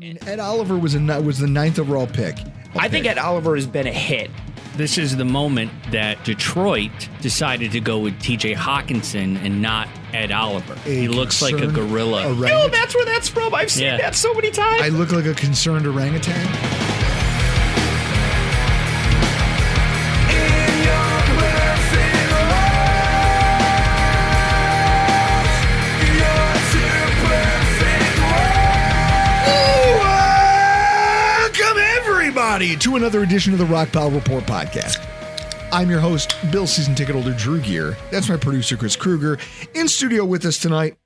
mean, Ed Oliver was the ninth overall pick. I think Ed Oliver has been a hit. This is the moment that Detroit decided to go with TJ Hawkinson and not Ed Oliver. He looks like a gorilla. No, that's where that's from. I've seen that so many times. I look like a concerned orangutan. To another edition of the Rock Pile Report podcast. I'm your host, Bill Season Ticket Holder Drew Gear. That's my producer, Chris Kruger. In studio with us tonight,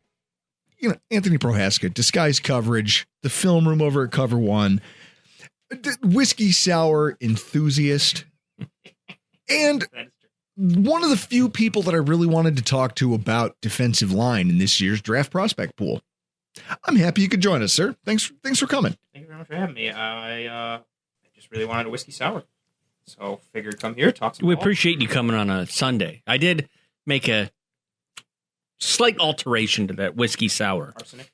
Anthony Prohaska, Disguised Coverage, the film room over at Cover One, whiskey sour enthusiast, and one of the few people that I really wanted to talk to about defensive line in this year's draft prospect pool. I'm happy you could join us, sir. Thanks for coming. Thank you very much for having me. I just really wanted a whiskey sour, so figured come here, talk some We ball. appreciate you coming on a Sunday. I did make a slight alteration to that whiskey sour. Arsenic?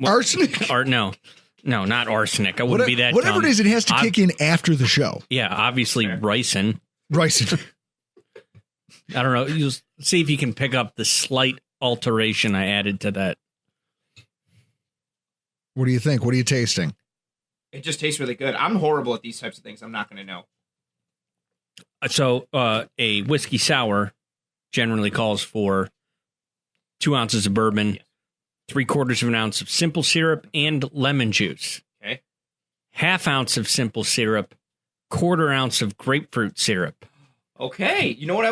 Arsenic? No, not arsenic. I wouldn't be that whatever dumb. It is, it has to kick in after the show. Yeah, obviously ricin. Ricin. I don't know. You'll see if you can pick up the slight alteration I added to that. What do you think? What are you tasting? It just tastes really good. I'm horrible at these types of things. I'm not going to know. So a whiskey sour generally calls for 2 ounces of bourbon, 3/4 of an ounce of simple syrup, and lemon juice. Okay. 1/2 ounce of simple syrup, 1/4 ounce of grapefruit syrup. Okay. You know what?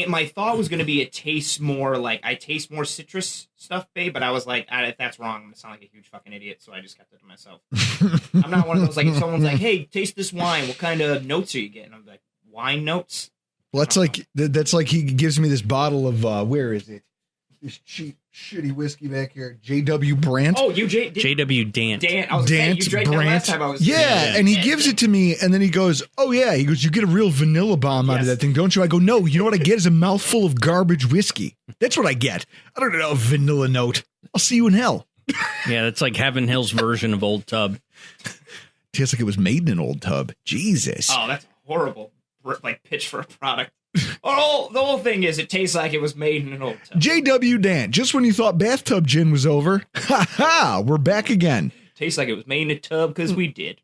My thought was going to be it tastes more like I taste more citrus stuff, babe, but I was like, if that's wrong, I'm going to sound like a huge fucking idiot, so I just kept it to myself. I'm not one of those, like, if someone's like, hey, taste this wine, what kind of notes are you getting? I'm like, wine notes? Well, that's like he gives me this bottle of, where is it? This cheap, shitty whiskey back here. J.W. Brandt. Oh, J.W. Dant. Dant. I was saying, you drank that last time I was and he gives it to me, and then he goes, oh, yeah. He goes, you get a real vanilla bomb out of that thing, don't you? I go, no, you know what I get is a mouthful of garbage whiskey. That's what I get. I don't know, a vanilla note. I'll see you in hell. Yeah, that's like Heaven Hill's version of Old Tub. Tastes like it was made in an old tub. Jesus. Oh, that's horrible. Like, pitch for a product. The whole thing is it tastes like it was made in an old tub. J.W. Dant, just when you thought bathtub gin was over, we're back again. Tastes like it was made in a tub because we did.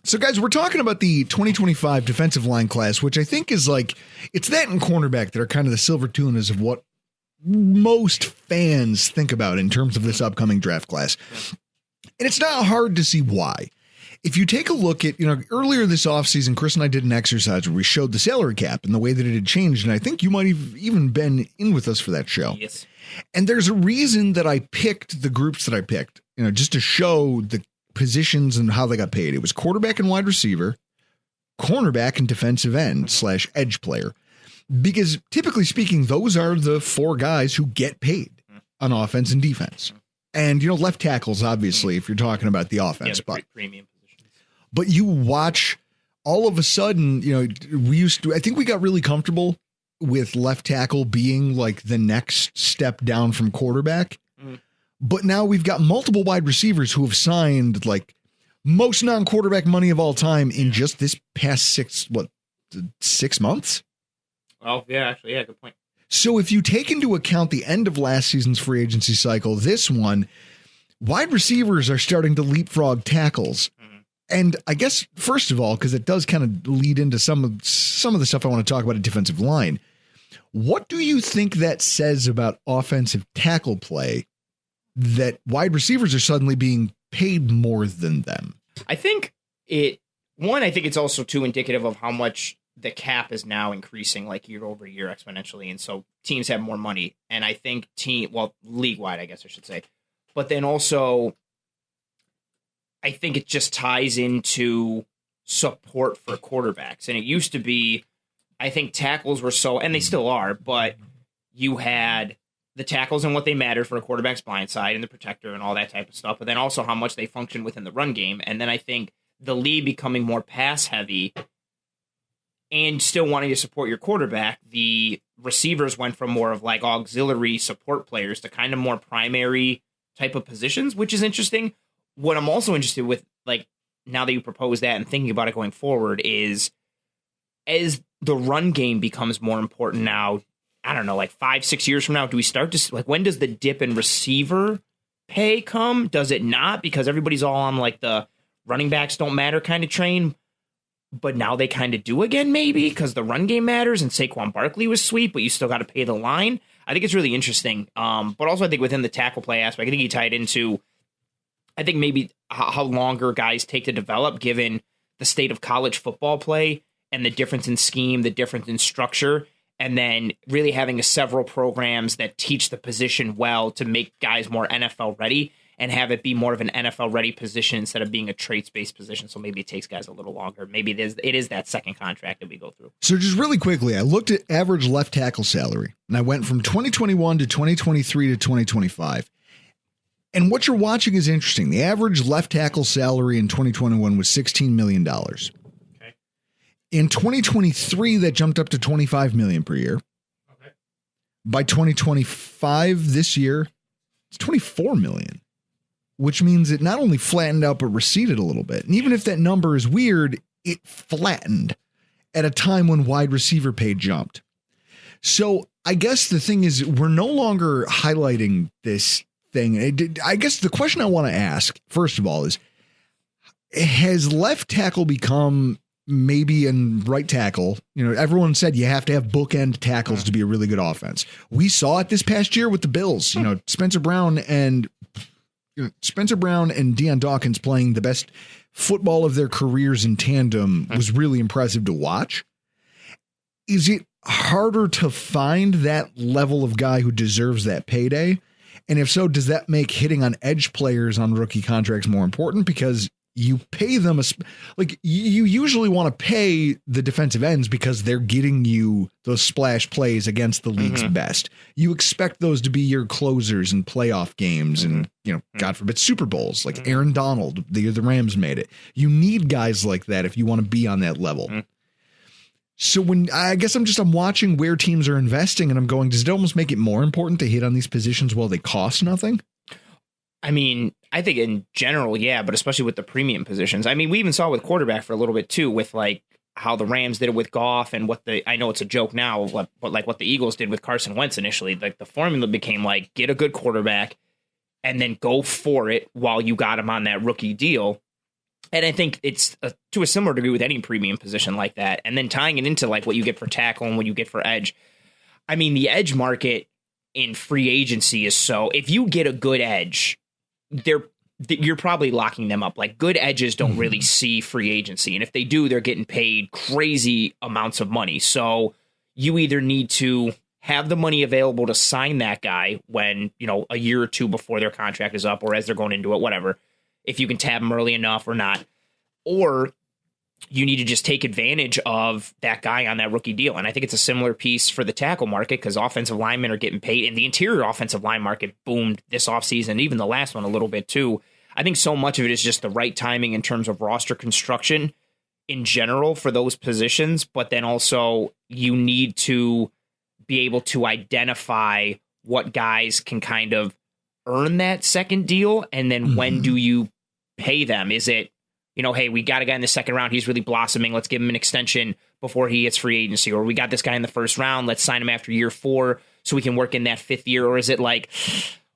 So, guys, we're talking about the 2025 defensive line class, which I think is like, it's that and cornerback that are kind of the silver tunas of what most fans think about in terms of this upcoming draft class. And it's not hard to see why. If you take a look at, earlier this offseason, Chris and I did an exercise where we showed the salary cap and the way that it had changed. And I think you might have even been in with us for that show. Yes. And there's a reason that I picked the groups that I picked, just to show the positions and how they got paid. It was quarterback and wide receiver, cornerback and defensive end / edge player. Because typically speaking, those are the 4 guys who get paid on offense and defense. And, left tackles, obviously, if you're talking about the offense. Yeah, the premium. But you watch all of a sudden, I think we got really comfortable with left tackle being like the next step down from quarterback. But now we've got multiple wide receivers who have signed like most non-quarterback money of all time in just this past 6 months? Oh, yeah, actually, yeah, good point. So if you take into account the end of last season's free agency cycle, this one, wide receivers are starting to leapfrog tackles. And I guess, first of all, because it does kind of lead into some of the stuff I want to talk about at defensive line, what do you think that says about offensive tackle play that wide receivers are suddenly being paid more than them? I think it's also too indicative of how much the cap is now increasing like year over year exponentially. And so teams have more money. And I think league wide, I guess I should say. But then also, I think it just ties into support for quarterbacks. And it used to be, I think tackles were and they still are, but you had the tackles and what they mattered for a quarterback's blind side and the protector and all that type of stuff, but then also how much they function within the run game. And then I think the league becoming more pass heavy and still wanting to support your quarterback, the receivers went from more of like auxiliary support players to kind of more primary type of positions, which is interesting. what I'm also interested with, like, now that you propose that and thinking about it going forward, is as the run game becomes more important now, I don't know, like 5-6 years from now, do we start to, like, when does the dip in receiver pay come? Does it not? Because everybody's all on like the running backs don't matter kind of train, but now they kind of do again, maybe because the run game matters and Saquon Barkley was sweet, but you still got to pay the line. I think it's really interesting. But also I think within the tackle play aspect, I think you tied into, I think maybe how longer guys take to develop given the state of college football play and the difference in scheme, the difference in structure, and then really having several programs that teach the position well to make guys more NFL ready and have it be more of an NFL ready position instead of being a traits-based position. So maybe it takes guys a little longer. Maybe it is that second contract that we go through. So just really quickly, I looked at average left tackle salary, and I went from 2021 to 2023 to 2025. And what you're watching is interesting. The average left tackle salary in 2021 was $16 million. Okay. In 2023, that jumped up to $25 million per year. Okay. By 2025, this year, it's $24 million. Which means it not only flattened out, but receded a little bit. And even if that number is weird, it flattened at a time when wide receiver pay jumped. So I guess the thing is, we're no longer highlighting this thing. I guess the question I want to ask, first of all, is, has left tackle become maybe in right tackle? You know, everyone said you have to have bookend tackles to be a really good offense. We saw it this past year with the Bills. You know, Spencer Brown and Deion Dawkins playing the best football of their careers in tandem was really impressive to watch. Is it harder to find that level of guy who deserves that payday? And if so, does that make hitting on edge players on rookie contracts more important? Because you pay them, like you usually want to pay the defensive ends because they're getting you those splash plays against the league's best. You expect those to be your closers in playoff games and, you know, God forbid, Super Bowls, like Aaron Donald, the Rams made it. You need guys like that if you want to be on that level. So when I guess I'm watching where teams are investing and I'm going, does it almost make it more important to hit on these positions while they cost nothing? I mean, I think in general, yeah, but especially with the premium positions. I mean, we even saw with quarterback for a little bit too, with like how the Rams did it with Goff and I know it's a joke now, but like what the Eagles did with Carson Wentz initially. Like the formula became like, get a good quarterback and then go for it while you got him on that rookie deal. And I think it's to a similar degree with any premium position like that. And then tying it into like what you get for tackle and what you get for edge. I mean, the edge market in free agency is so, if you get a good edge, you're probably locking them up. Like good edges don't really see free agency. And if they do, they're getting paid crazy amounts of money. So you either need to have the money available to sign that guy when, you know, a year or two before their contract is up or as they're going into it, whatever, if you can tab them early enough or not, or you need to just take advantage of that guy on that rookie deal. And I think it's a similar piece for the tackle market because offensive linemen are getting paid and the interior offensive line market boomed this offseason, even the last one a little bit too. I think so much of it is just the right timing in terms of roster construction in general for those positions. But then also you need to be able to identify what guys can kind of earn that second deal. And then when do you pay them? Is it, you know, hey, we got a guy in the second round. He's really blossoming. Let's give him an extension before he hits free agency. Or we got this guy in the first round. Let's sign him after year 4 so we can work in that 5th year. Or is it like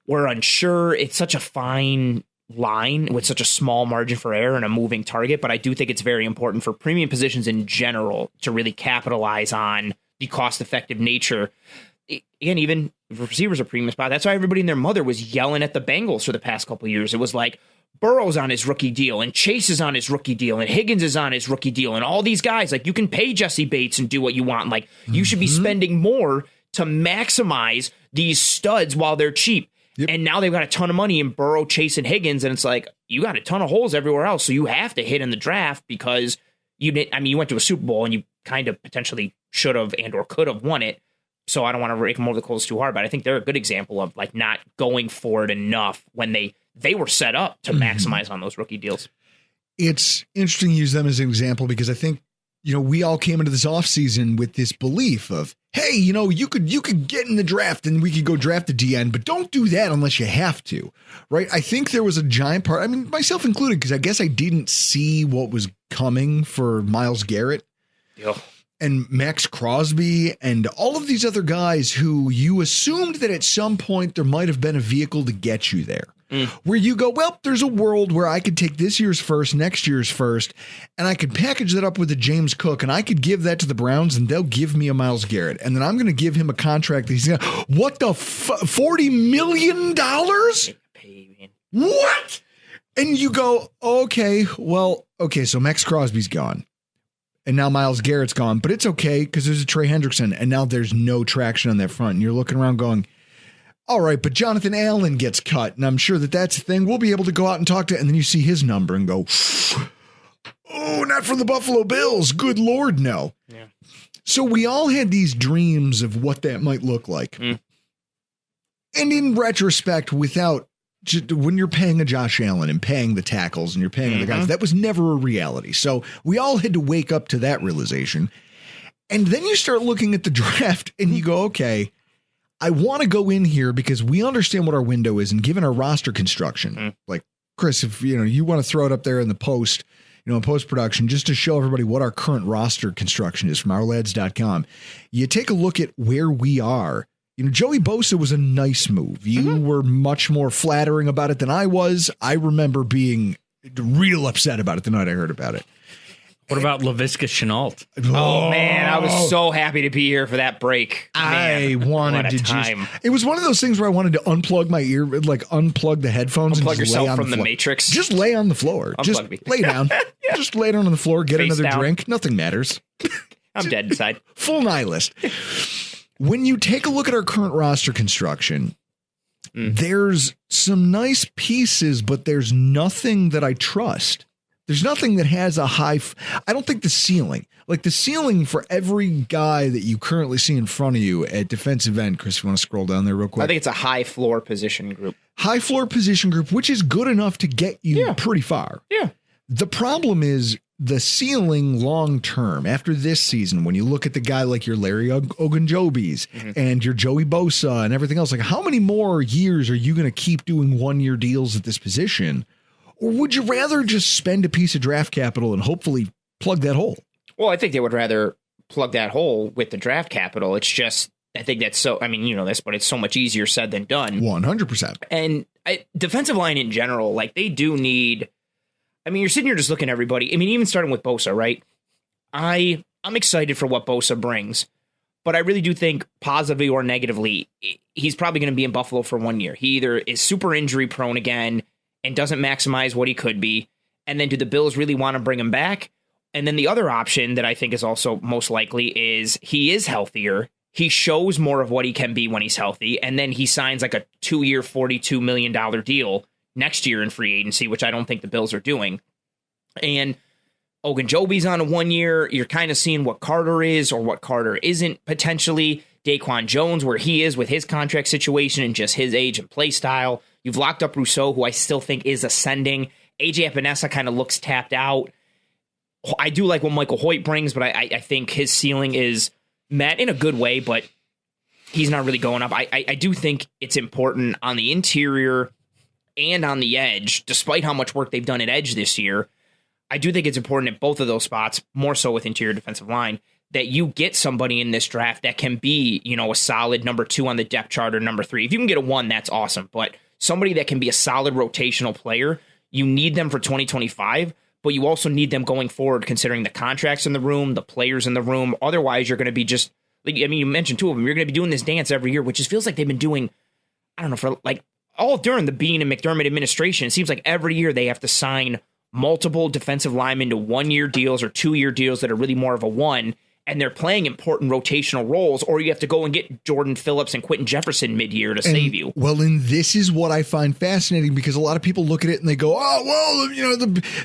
we're unsure? It's such a fine line with such a small margin for error and a moving target. But I do think it's very important for premium positions in general to really capitalize on the cost-effective nature. Again, even receivers are premium spot. That's why everybody and their mother was yelling at the Bengals for the past couple of years. It was like, Burrow's on his rookie deal and Chase is on his rookie deal and Higgins is on his rookie deal and all these guys, like you can pay Jesse Bates and do what you want. Like you should be spending more to maximize these studs while they're cheap. Yep. And now they've got a ton of money in Burrow, Chase, and Higgins. And it's like, you got a ton of holes everywhere else. So you have to hit in the draft because you went to a Super Bowl and you kind of potentially should have and or could have won it. So I don't want to rake them over the coals too hard, but I think they're a good example of like not going for it enough when they were set up to maximize on those rookie deals. It's interesting to use them as an example because I think we all came into this offseason with this belief of, hey, you could get in the draft and we could go draft a DN, but don't do that unless you have to, right? I think there was a giant part, I mean, myself included, because I guess I didn't see what was coming for Myles Garrett and Max Crosby and all of these other guys who you assumed that at some point there might have been a vehicle to get you there. Where you go, well, there's a world where I could take this year's first, next year's first, and I could package that up with a James Cook, and I could give that to the Browns, and they'll give me a Myles Garrett. And then I'm going to give him a contract that he's going to, what the $40 million? What? And you go, okay, so Max Crosby's gone. And now Myles Garrett's gone, but it's okay because there's a Trey Hendrickson, and now there's no traction on that front. And you're looking around going, all right, but Jonathan Allen gets cut, and I'm sure that's a thing. We'll be able to go out and talk to, and then you see his number and go, oh, not for the Buffalo Bills. Good Lord, no. Yeah. So we all had these dreams of what that might look like. And in retrospect, when you're paying a Josh Allen and paying the tackles and you're paying other guys, that was never a reality. So we all had to wake up to that realization. And then you start looking at the draft and you go, okay, I want to go in here because we understand what our window is, and given our roster construction, like Chris, if you want to throw it up there in the post, in post-production, just to show everybody what our current roster construction is from ourlads.com, you take a look at where we are. Joey Bosa was a nice move. You were much more flattering about it than I was. I remember being real upset about it the night I heard about it. What about Laviska Shenault? Oh, man, I was so happy to be here for that break. I wanted to it was one of those things where I wanted to unplug my ear, like unplug the headphones. Unplug and just yourself lay on from the Matrix. Just lay on the floor. Just lay down. Just lay down on the floor, get Face another down. drink. Nothing matters. I'm dead inside. Full nihilist. When you take a look at our current roster construction, there's some nice pieces, but there's nothing that I trust. There's nothing that has a high. I don't think the ceiling for every guy that you currently see in front of you at defensive end, Chris, you want to scroll down there real quick? I think it's a high floor position group. High floor position group, which is good enough to get you pretty far. Yeah. The problem is the ceiling long term after this season, when you look at the guy like your Larry Ogunjobi's and your Joey Bosa and everything else, like how many more years are you going to keep doing 1-year deals at this position? Or would you rather just spend a piece of draft capital and hopefully plug that hole? Well, I think they would rather plug that hole with the draft capital. It's just, I think that's so, I mean, you know this, but it's so much easier said than done. 100%. And defensive line in general, like they do need, I mean, you're sitting here just looking at everybody. I mean, even starting with Bosa, right? I'm excited for what Bosa brings, but I really do think positively or negatively, he's probably going to be in Buffalo for 1 year. He either is super injury prone again and doesn't maximize what he could be. And then do the Bills really want to bring him back? And then the other option that I think is also most likely is he is healthier. He shows more of what he can be when he's healthy. And then he signs like a 2-year, $42 million deal next year in free agency, which I don't think the Bills are doing. And Ogunjobi's on a 1 year. You're kind of seeing what Carter is or what Carter isn't potentially. Daquan Jones, where he is with his contract situation and just his age and play style. You've locked up Rousseau, who I still think is ascending. AJ Epinesa kind of looks tapped out. I do like what Michael Hoyt brings, but I think his ceiling is met in a good way, but he's not really going up. I do think it's important on the interior and on the edge, despite how much work they've done at edge this year. I do think it's important at both of those spots, more so with interior defensive line, that you get somebody in this draft that can be, you know, a solid number 2 on the depth chart or number 3. If you can get a 1, that's awesome. But somebody that can be a solid rotational player, you need them for 2025, but you also need them going forward, considering the contracts in the room, the players in the room. Otherwise, you're going to be just, I mean, you mentioned 2 of them. You're going to be doing this dance every year, which just feels like they've been doing, I don't know, for like all during the Beane and McDermott administration. It seems like every year they have to sign multiple defensive linemen to 1-year deals or 2-year deals that are really more of a 1. And they're playing important rotational roles, or you have to go and get Jordan Phillips and Quentin Jefferson mid-year to save you. Well, and this is what I find fascinating, because a lot of people look at it and they go, oh, well, you know,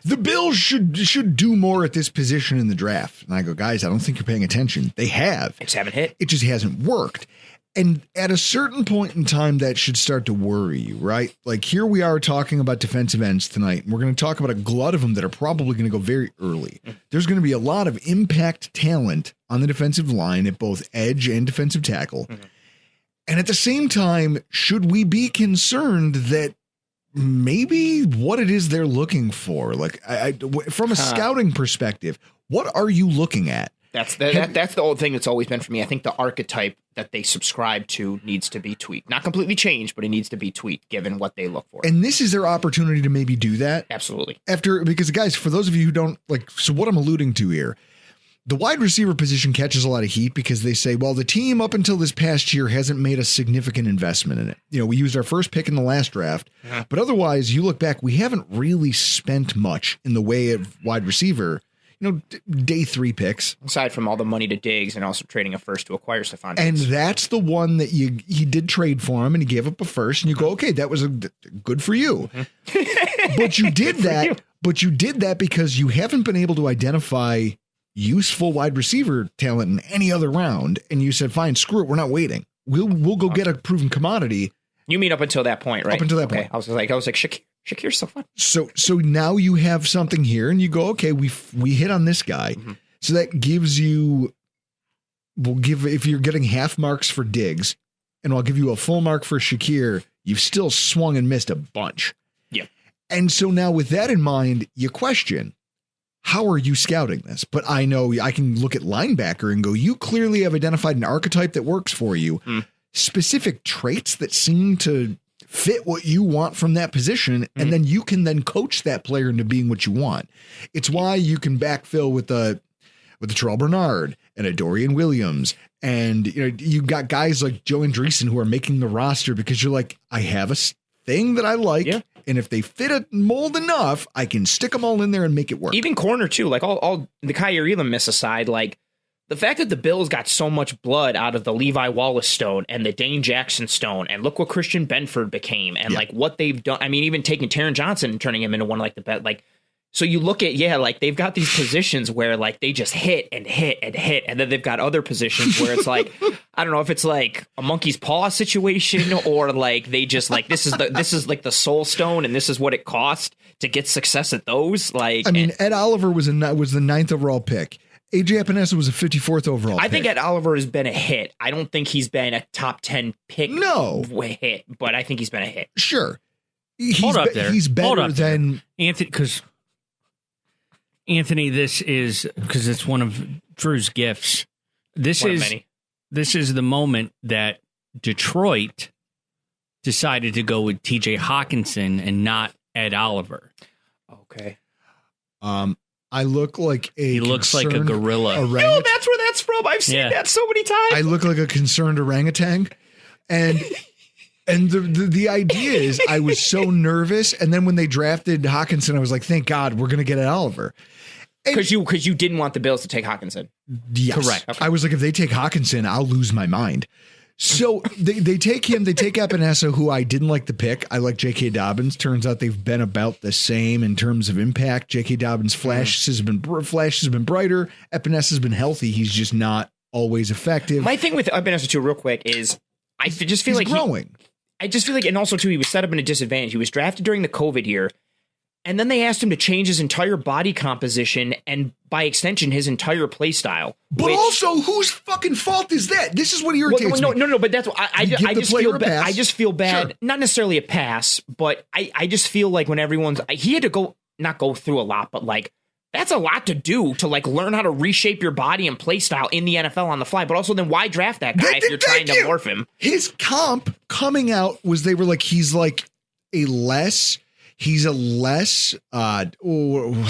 the Bills should do more at this position in the draft. And I go, guys, I don't think you're paying attention. They have. They just haven't hit. It just hasn't worked. And at a certain point in time, that should start to worry you, right? Like here we are talking about defensive ends tonight. And we're going to talk about a glut of them that are probably going to go very early. There's going to be a lot of impact talent on the defensive line at both edge and defensive tackle. And at the same time, should we be concerned that maybe what it is they're looking for, like from a scouting perspective, what are you looking at? That's the old thing that's always been for me. I think the archetype that they subscribe to needs to be tweaked. Not completely changed, but it needs to be tweaked given what they look for. And this is their opportunity to maybe do that. Absolutely. Because guys, for those of you who don't like, so what I'm alluding to here, the wide receiver position catches a lot of heat because they say, well, the team up until this past year hasn't made a significant investment in it. You know, we used our first pick in the last draft, but otherwise you look back, we haven't really spent much in the way of wide receiver. You know, day 3 picks. Aside from all the money to Diggs and also trading a first to acquire Stephon Diggs. And that's the one that he did trade for him and he gave up a first and you go, okay, that was good for you. But you did that. But you did that because you haven't been able to identify useful wide receiver talent in any other round. And you said, fine, screw it. We're not waiting. We'll go get a proven commodity. You mean up until that point, right? Up until that point. I was like, Shakir's so fun. So now you have something here and you go, okay, we hit on this guy. So that gives you, if you're getting half marks for Diggs and I'll give you a full mark for Shakir, you've still swung and missed a bunch. Yeah. And so now with that in mind, you question, how are you scouting this? But I know I can look at linebacker and go, you clearly have identified an archetype that works for you. Specific traits that seem to fit what you want from that position, and then you can then coach that player into being what you want. It's why you can backfill with the Terrell Bernard and a Dorian Williams, and you got guys like Joe Andreessen who are making the roster because you're like, I have a thing that I like, and if they fit a mold enough, I can stick them all in there and make it work. Even corner too, like all the Kyer Elam miss aside, like. The fact that the Bills got so much blood out of the Levi Wallace stone and the Dane Jackson stone, and look what Christian Benford became, and like what they've done. I mean, even taking Taron Johnson and turning him into one like the bet. Like, so you look at like they've got these positions where like they just hit and hit and hit, and then they've got other positions where it's like I don't know if it's like a monkey's paw situation or like they just like this is like the soul stone and this is what it cost to get success at those. Like, I mean, Ed Oliver was the 9th overall pick. AJ Epinesa was a 54th overall pick. I think Ed Oliver has been a hit. I don't think he's been a top 10 pick hit, but I think he's been a hit. Sure. Hold up there. He's better than Anthony, because Anthony, this is because it's one of Drew's gifts. This is the moment that Detroit decided to go with TJ Hawkinson and not Ed Oliver. Okay. I look like he looks like a gorilla. No, that's where that's from. I've seen that so many times. I look like a concerned orangutan. And the idea is I was so nervous. And then when they drafted Hawkinson, I was like, thank God we're going to get Ed Oliver. Because you didn't want the Bills to take Hawkinson. Yes. Correct. Okay. I was like, if they take Hawkinson, I'll lose my mind. So they take him, they take Epinesa, who I didn't like the pick. I like J.K. Dobbins. Turns out they've been about the same in terms of impact. J.K. Dobbins' flash has been brighter. Epinesa has been healthy. He's just not always effective. My thing with Epinesa too, real quick, is I just feel he's growing. I just feel like, and also too, he was set up in a disadvantage. He was drafted during the COVID year. And then they asked him to change his entire body composition and, by extension, his entire play style. But also, whose fucking fault is that? This is what irritates me. No, but that's what I just feel bad. I just feel bad. Sure. Not necessarily a pass, but I just feel like when he had to not go through a lot, but like that's a lot to do to like learn how to reshape your body and play style in the NFL on the fly. But also, then why draft that guy if you're trying to morph him? His comp coming out was they were like he's a less. What's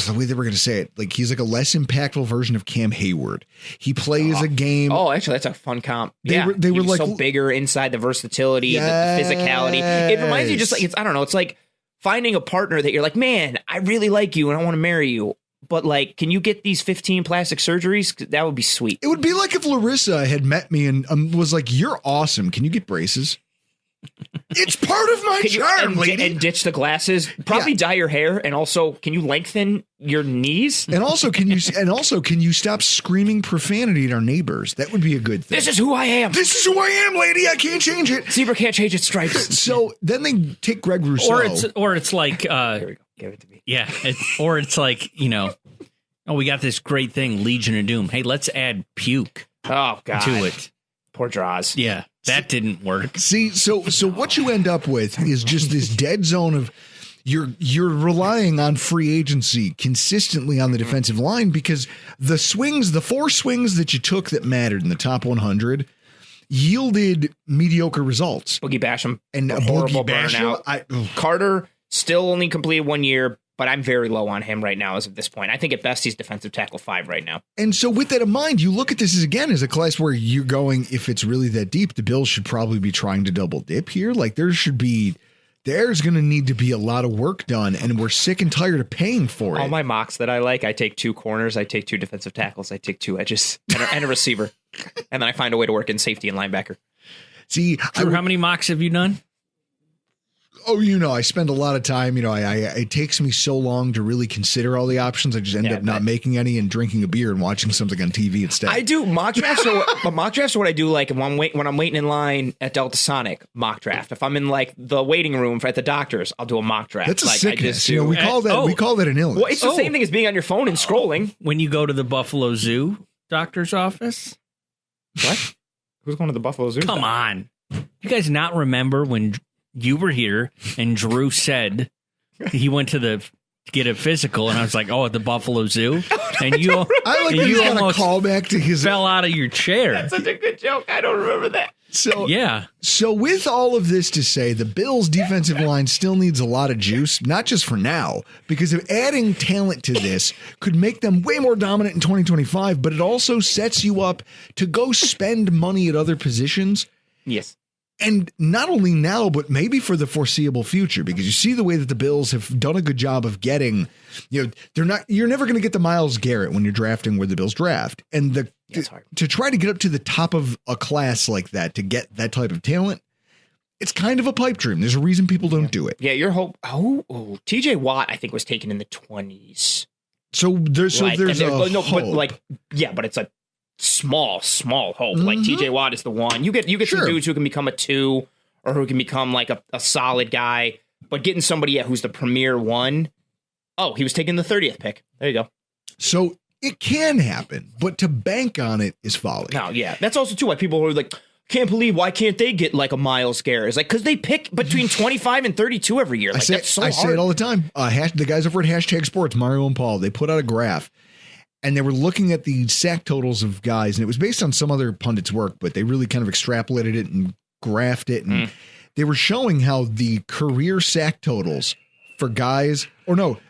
the way they were going to say it? Like he's like a less impactful version of Cam Hayward. He plays a game. Oh, actually, that's a fun comp. They were like so bigger inside, the versatility, the physicality. It reminds you just like it's like finding a partner that you're like, man, I really like you and I want to marry you. But like, can you get these 15 plastic surgeries? That would be sweet. It would be like if Larissa had met me and was like, you're awesome. Can you get braces? It's part of my charm, lady. And ditch the glasses. Probably dye your hair, and also, can you lengthen your knees? And also, can you stop screaming profanity at our neighbors? That would be a good thing. This is who I am. This is who I am, lady. I can't change it. Zebra can't change its stripes. So then they take Greg Rousseau. Or it's like, Here we go. Give it to me. yeah, it's like, oh, we got this great thing, Legion of Doom. Hey, let's add puke Oh God. to it. Poor Draws. Yeah, that didn't work. See, so what you end up with is just this dead zone of you're relying on free agency consistently on the defensive line because the four swings that you took that mattered in the top 100 yielded mediocre results. Boogie Basham. And a horrible Boogie Basham. burnout. Carter still only completed 1 year, but I'm very low on him right now as of this point. I think at best he's defensive tackle 5 right now. And so with that in mind, you look at this as a class where you're going, if it's really that deep, the Bills should probably be trying to double dip here. Like there's going to need to be a lot of work done, and we're sick and tired of paying for it. All my mocks that I like, I take 2 corners, I take 2 defensive tackles, I take 2 edges, and a receiver. And then I find a way to work in safety and linebacker. See, Drew, how many mocks have you done? Oh, I spend a lot of time. It takes me so long to really consider all the options. I just end up not making any and drinking a beer and watching something on TV instead. I do mock drafts. But mock drafts are what I do. Like when I'm waiting in line at Delta Sonic, mock draft. If I'm in like the waiting room at the doctor's, I'll do a mock draft. That's a like, sickness. We call that an illness. Well, it's the same thing as being on your phone and scrolling. When you go to the Buffalo Zoo doctor's office? What? Who's going to the Buffalo Zoo? Come on. You guys not remember when you were here and Drew said he went to get a physical, and I was like, oh, at the Buffalo Zoo? And you almost call back to his fell out of your chair. That's such a good joke. I don't remember that. So yeah. So with all of this to say, the Bills' defensive line still needs a lot of juice, not just for now, because of adding talent to this could make them way more dominant in 2025, but it also sets you up to go spend money at other positions. Yes. And not only now, but maybe for the foreseeable future, because you see the way that the Bills have done a good job of getting, you're never going to get the Myles Garrett when you're drafting where the Bills draft. And to try to get up to the top of a class like that, to get that type of talent, it's kind of a pipe dream. There's a reason people don't do it. Yeah, your hope. TJ Watt, I think, was taken in the 20s. So there's hope. But it's a small hope. Like TJ Watt is the one. You get some dudes who can become a 2 or who can become like a solid guy, but getting somebody who's the premier 1. Oh, he was taking the 30th pick. There you go. So it can happen, but to bank on it is folly. No, yeah. That's also too why people are like, can't believe why can't they get like a Myles Garrett? It's like, because they pick between 25 and 32 every year. Like, that's so hard. I say it all the time. The guys over at Hashtag Sports, Mario and Paul, they put out a graph. And they were looking at the sack totals of guys, and it was based on some other pundit's work, but they really kind of extrapolated it and graphed it. And they were showing how the career sack totals for guys,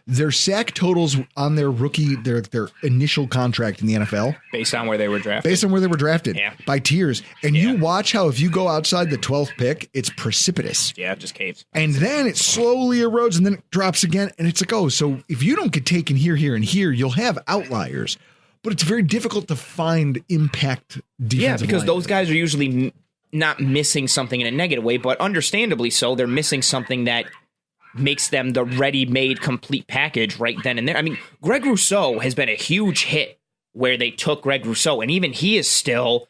their sack totals on their their initial contract in the NFL. Based on where they were drafted. By tiers. And you watch how if you go outside the 12th pick, it's precipitous. Yeah, it just caves. And then it slowly erodes and then it drops again. And it's like, so if you don't get taken here, and here, you'll have outliers. But it's very difficult to find impact defensive Yeah, because line. those guys are usually not missing something in a negative way, but understandably so. They're missing something that makes them the ready-made complete package right then and there. I mean, Greg Rousseau has been a huge hit where they took Greg Rousseau, and even he is still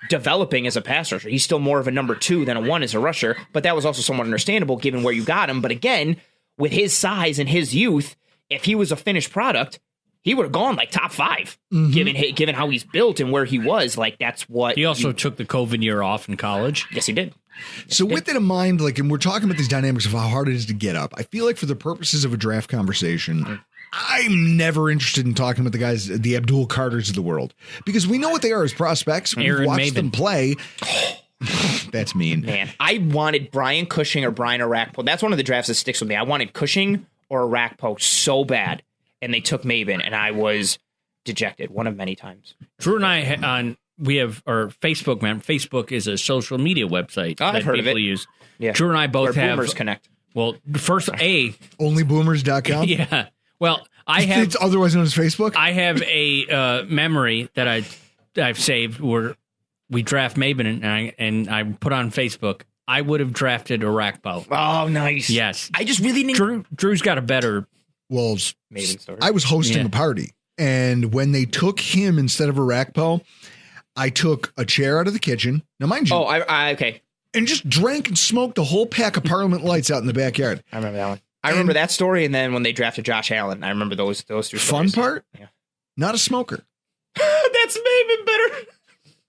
developing as a pass rusher. He's still more of a number 2 than a 1 as a rusher, but that was also somewhat understandable given where you got him. But again, with his size and his youth, if he was a finished product, he would have gone like top 5, given how he's built and where he was. Like, that's what he also took the COVID year off in college. Yes, he did. So with that in mind, and we're talking about these dynamics of how hard it is to get up, I feel like for the purposes of a draft conversation, I'm never interested in talking about the guys, the Abdul Carters of the world, because we know what they are as prospects. We've watched them play. That's mean. Man, I wanted Brian Cushing or Brian Arakpo. That's one of the drafts that sticks with me. I wanted Cushing or Arakpo so bad, and they took Maven, and I was dejected one of many times. Drew and I we have our Facebook, man. Facebook is a social media website that I've heard people of it. use. Yeah. Drew and I both where have. Boomers connect. Well, onlyboomers.com. Yeah. Well, it's otherwise known as Facebook. I have a memory that I've saved where we draft Maven and I put on Facebook I would have drafted Arakpo. Oh, nice. Yes. I just really need Drew's got a better. Well, Maiden story. I was hosting a party, and when they took him instead of Arakpo, I took a chair out of the kitchen. Now, mind you. Oh, okay. And just drank and smoked a whole pack of Parliament Lights out in the backyard. I remember that one. I remember that story, and then when they drafted Josh Allen, I remember those two stories. Fun part? Yeah. Not a smoker. That's maybe better.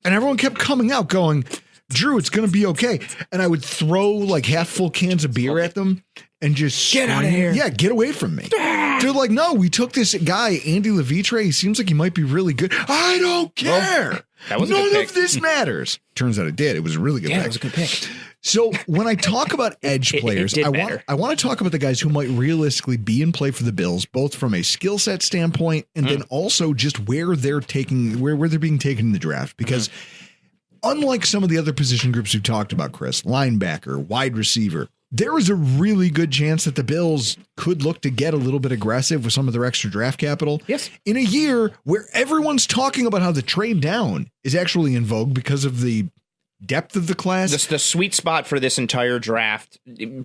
And everyone kept coming out going, Drew, it's going to be okay. And I would throw like half full cans of beer at them and just get out of here. Yeah, get away from me. They're like, no, we took this guy, Andy Levitre. He seems like he might be really good. I don't care. That was a None good pick. of this matters. Turns out it did. It was a really good pick. It was a good pick. So when I talk about edge players, I want to talk about the guys who might realistically be in play for the Bills, both from a skill set standpoint and then also just where they're being taken in the draft. Because unlike some of the other position groups we've talked about, Chris, linebacker, wide receiver, there is a really good chance that the Bills could look to get a little bit aggressive with some of their extra draft capital. Yes. In a year where everyone's talking about how the trade down is actually in vogue because of the depth of the class. The sweet spot for this entire draft,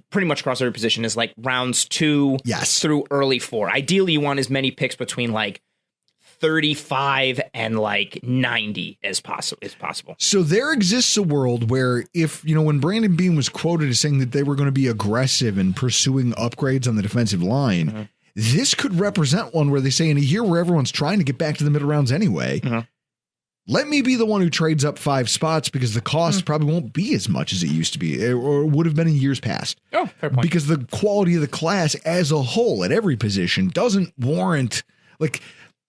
pretty much across every position, is like rounds 2 through early 4. Ideally, you want as many picks between like 35 and like 90 as possible. So there exists a world where if, when Brandon Beane was quoted as saying that they were going to be aggressive in pursuing upgrades on the defensive line, this could represent one where they say in a year where everyone's trying to get back to the middle rounds anyway, let me be the one who trades up 5 spots because the cost probably won't be as much as it used to be or would have been in years past. Oh, fair point. Because the quality of the class as a whole at every position doesn't warrant like.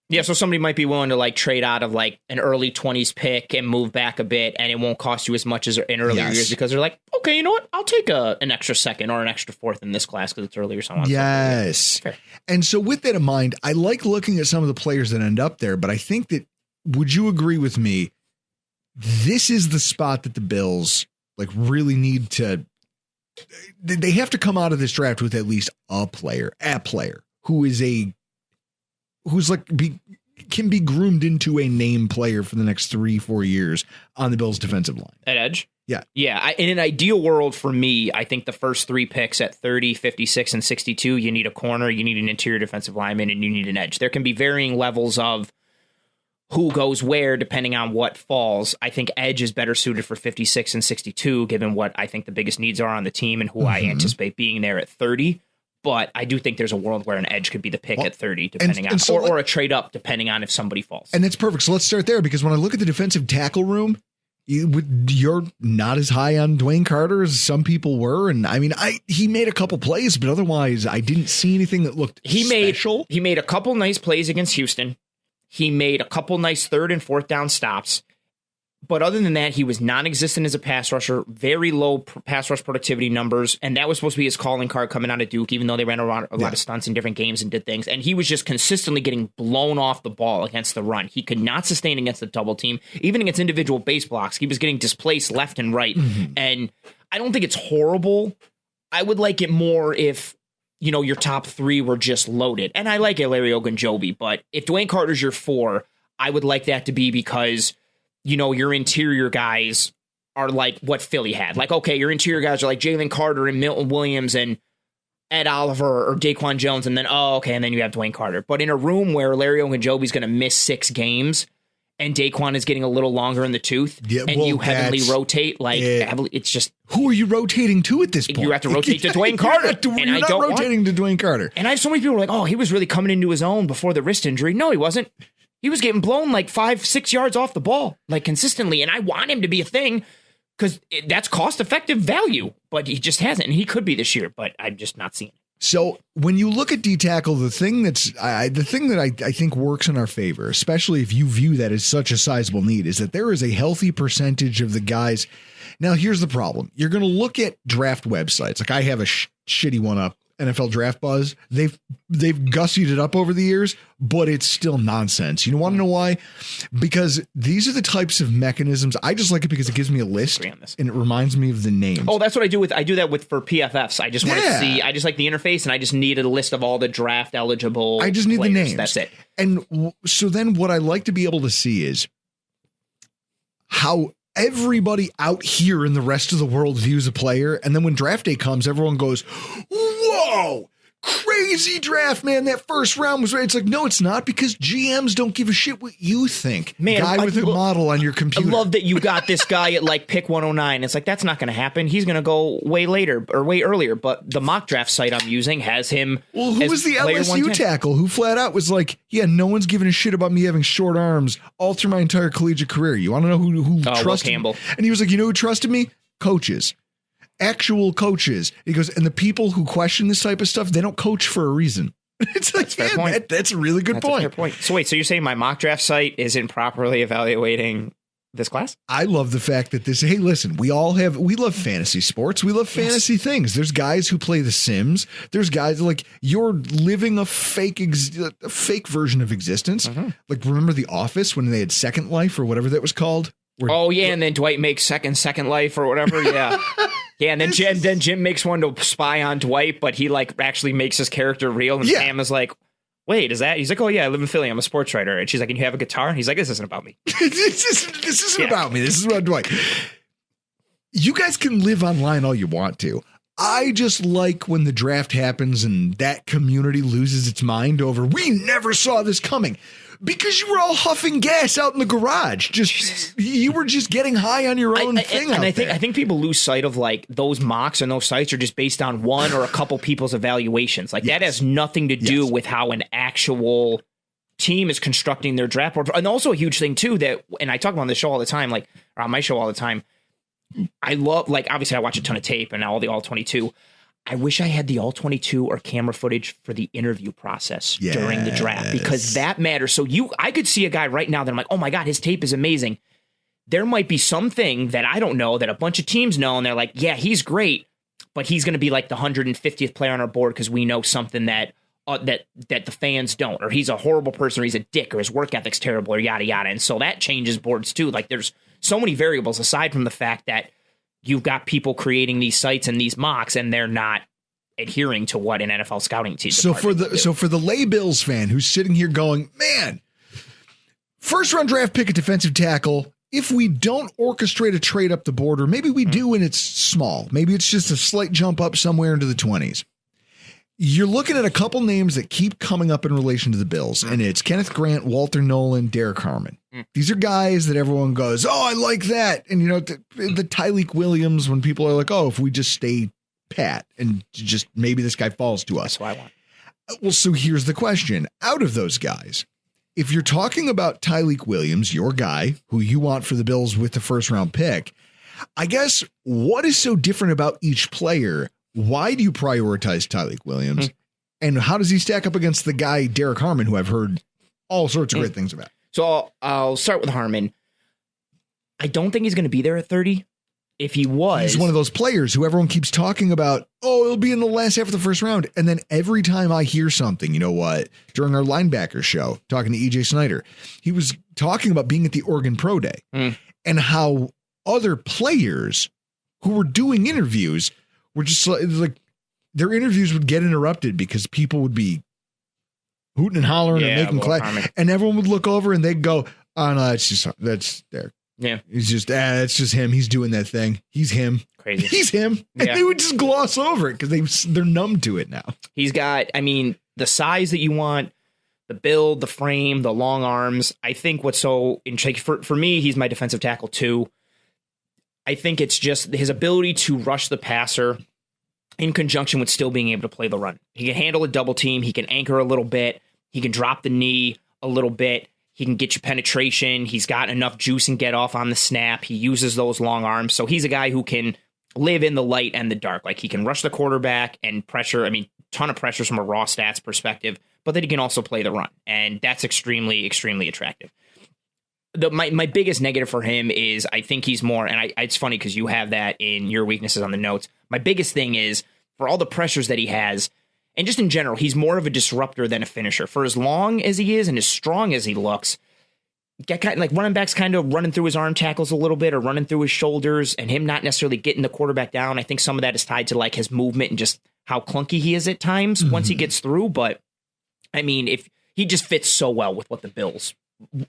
Yeah, so somebody might be willing to like trade out of like an early 20s pick and move back a bit, and it won't cost you as much as in earlier years because they're like, okay, you know what? I'll take an extra second or an extra fourth in this class because it's earlier. So on. Yes. And so with that in mind, I like looking at some of the players that end up there, but I think that, would you agree with me? This is the spot that the Bills like really need to, they have to come out of this draft with at least a player who is who's like can be groomed into a name player for the next 3-4 years on the Bills defensive line. At edge? Yeah. Yeah. In an ideal world for me, I think the first 3 picks at 30, 56, and 62, you need a corner, you need an interior defensive lineman, and you need an edge. There can be varying levels of who goes where depending on what falls. I think edge is better suited for 56 and 62, given what I think the biggest needs are on the team and who I anticipate being there at 30. But I do think there's a world where an edge could be the pick at 30, depending on, or a trade up, depending on if somebody falls. And that's perfect. So let's start there, because when I look at the defensive tackle room, you're not as high on Dwayne Carter as some people were. And I mean, he made a couple plays, but otherwise I didn't see anything that looked special. He made a couple nice plays against Houston. He made a couple nice 3rd and 4th down stops. But other than that, he was non-existent as a pass rusher, very low pass rush productivity numbers, and that was supposed to be his calling card coming out of Duke, even though they ran around a lot of stunts in different games and did things. And he was just consistently getting blown off the ball against the run. He could not sustain against the double team. Even against individual base blocks, he was getting displaced left and right. And I don't think it's horrible. I would like it more if, your top 3 were just loaded. And I like Larry Ogunjobi, but if Dwayne Carter's your 4, I would like that to be because your interior guys are like what Philly had. Like, okay, your interior guys are like Jalen Carter and Milton Williams and Ed Oliver or Daquan Jones, and then, and then you have Dwayne Carter. But in a room where Larry Ogunjobi's going to miss 6 games and Daquan is getting a little longer in the tooth, and you heavily rotate, it's just... Who are you rotating to at this point? You have to rotate to Dwayne Carter. You're not rotating to Dwayne Carter. And I have so many people who are like, he was really coming into his own before the wrist injury. No, he wasn't. He was getting blown like 5-6 yards off the ball, like consistently. And I want him to be a thing because that's cost-effective value, but he just hasn't. And he could be this year, but I'm just not seeing it. So when you look at D tackle, the thing that I think works in our favor, especially if you view that as such a sizable need, is that there is a healthy percentage of the guys. Now, here's the problem. You're going to look at draft websites. Like I have a shitty one up, NFL Draft Buzz. They've gussied it up over the years, but it's still nonsense. You want to know why? Because these are the types of mechanisms. I just like it because it gives me a list and it reminds me of the names. Oh, that's what I do for PFFs. I just want to see. I just like the interface, and I just needed a list of all the draft eligible. I just need players. the names. That's it. And so then what I like to be able to see is how everybody out here in the rest of the world views a player. And then when draft day comes, everyone goes, whoa, crazy draft, man. That first round was right. It's like, no, it's not, because GMs don't give a shit what you think. Man, guy with a model on your computer. I love that you got this guy at like pick 109. It's like, that's not going to happen. He's going to go way later or way earlier. But the mock draft site I'm using has him. Well, who was the LSU tackle who flat out was like, yeah, no one's giving a shit about me having short arms all through my entire collegiate career. You want to know who trusted me? Campbell. And he was like, you know who trusted me? Coaches. Actual coaches. He goes, and the people who question this type of stuff, they don't coach for a reason. It's like, that's a really good point. A fair point. So wait, so you're saying my mock draft site isn't properly evaluating this class? I love the fact that hey, listen, we love fantasy sports. We love fantasy things. There's guys who play The Sims. There's guys like, you're living a fake version of existence. Like, remember The Office when they had Second Life or whatever that was called? And then Dwight makes Second Life or whatever. Yeah. Yeah, and then Jim makes one to spy on Dwight, but he like actually makes his character real. And Sam is like, wait, is that? He's like, oh yeah, I live in Philly. I'm a sports writer. And she's like, and you have a guitar? And he's like, this isn't about me. This isn't about me. This is about Dwight. You guys can live online all you want to. I just like when the draft happens and that community loses its mind over, we never saw this coming. Because you were all huffing gas out in the garage. You were just getting high on your own thing. I think people lose sight of like those mocks and those sites are just based on one or a couple people's evaluations. Like that has nothing to do with how an actual team is constructing their draft board. And also a huge thing too and I talk about on the show all the time, like or on my show all the time. I love, like, obviously I watch a ton of tape and all the all 22. I wish I had the all 22 or camera footage for the interview process during the draft, because that matters. So I could see a guy right now that I'm like, oh my God, his tape is amazing. There might be something that I don't know that a bunch of teams know. And they're like, yeah, he's great, but he's going to be like the 150th player on our board because we know something that the fans don't, or he's a horrible person, or he's a dick, or his work ethic's terrible, or yada, yada. And so that changes boards too. Like there's so many variables aside from the fact that you've got people creating these sites and these mocks, and they're not adhering to what an NFL scouting team. So for the lay Bills fan who's sitting here going, man, first round draft pick, a defensive tackle. If we don't orchestrate a trade up the board, or maybe we do and it's small, maybe it's just a slight jump up somewhere into the 20s. You're looking at a couple names that keep coming up in relation to the Bills, and it's Kenneth Grant, Walter Nolan, Derrick Harmon. These are guys that everyone goes, oh, I like that. And, you know, the Tyleek Williams, when people are like, oh, if we just stay pat and just maybe this guy falls to us. That's what I want. Well, so here's the question. Out of those guys, if you're talking about Tyleek Williams, your guy who you want for the Bills with the first round pick, I guess what is so different about each player? Why do you prioritize Tyleek Williams? And how does he stack up against the guy, Derrick Harmon, who I've heard all sorts of great things about? So I'll start with Harmon. I don't think he's going to be there at 30. If he was, he's one of those players who everyone keeps talking about. Oh, it'll be in the last half of the first round. And then every time I hear something, you know what, during our linebacker show, talking to EJ Snyder, he was talking about being at the Oregon Pro Day and how other players who were doing interviews were just like their interviews would get interrupted because people would be hooting and hollering and making class, and everyone would look over and they'd go, oh no, that's there. Yeah. He's just, it's just him. He's doing that thing. He's him. Crazy. He's him. And they would just gloss over it because they're numb to it now. He's got, I mean, the size that you want, the build, the frame, the long arms. I think what's so intriguing for me, he's my defensive tackle too. I think it's just his ability to rush the passer in conjunction with still being able to play the run. He can handle a double team. He can anchor a little bit. He can drop the knee a little bit. He can get you penetration. He's got enough juice and get off on the snap. He uses those long arms. So he's a guy who can live in the light and the dark. Like he can rush the quarterback and pressure. I mean, ton of pressures from a raw stats perspective, but then he can also play the run. And that's extremely, extremely attractive. My biggest negative for him is I think he's more, and it's funny because you have that in your weaknesses on the notes. My biggest thing is for all the pressures that he has, and just in general, he's more of a disruptor than a finisher. For as long as he is and as strong as he looks, like running backs kind of running through his arm tackles a little bit or running through his shoulders and him not necessarily getting the quarterback down. I think some of that is tied to like his movement and just how clunky he is at times once he gets through. But I mean, if he just fits so well with what the Bills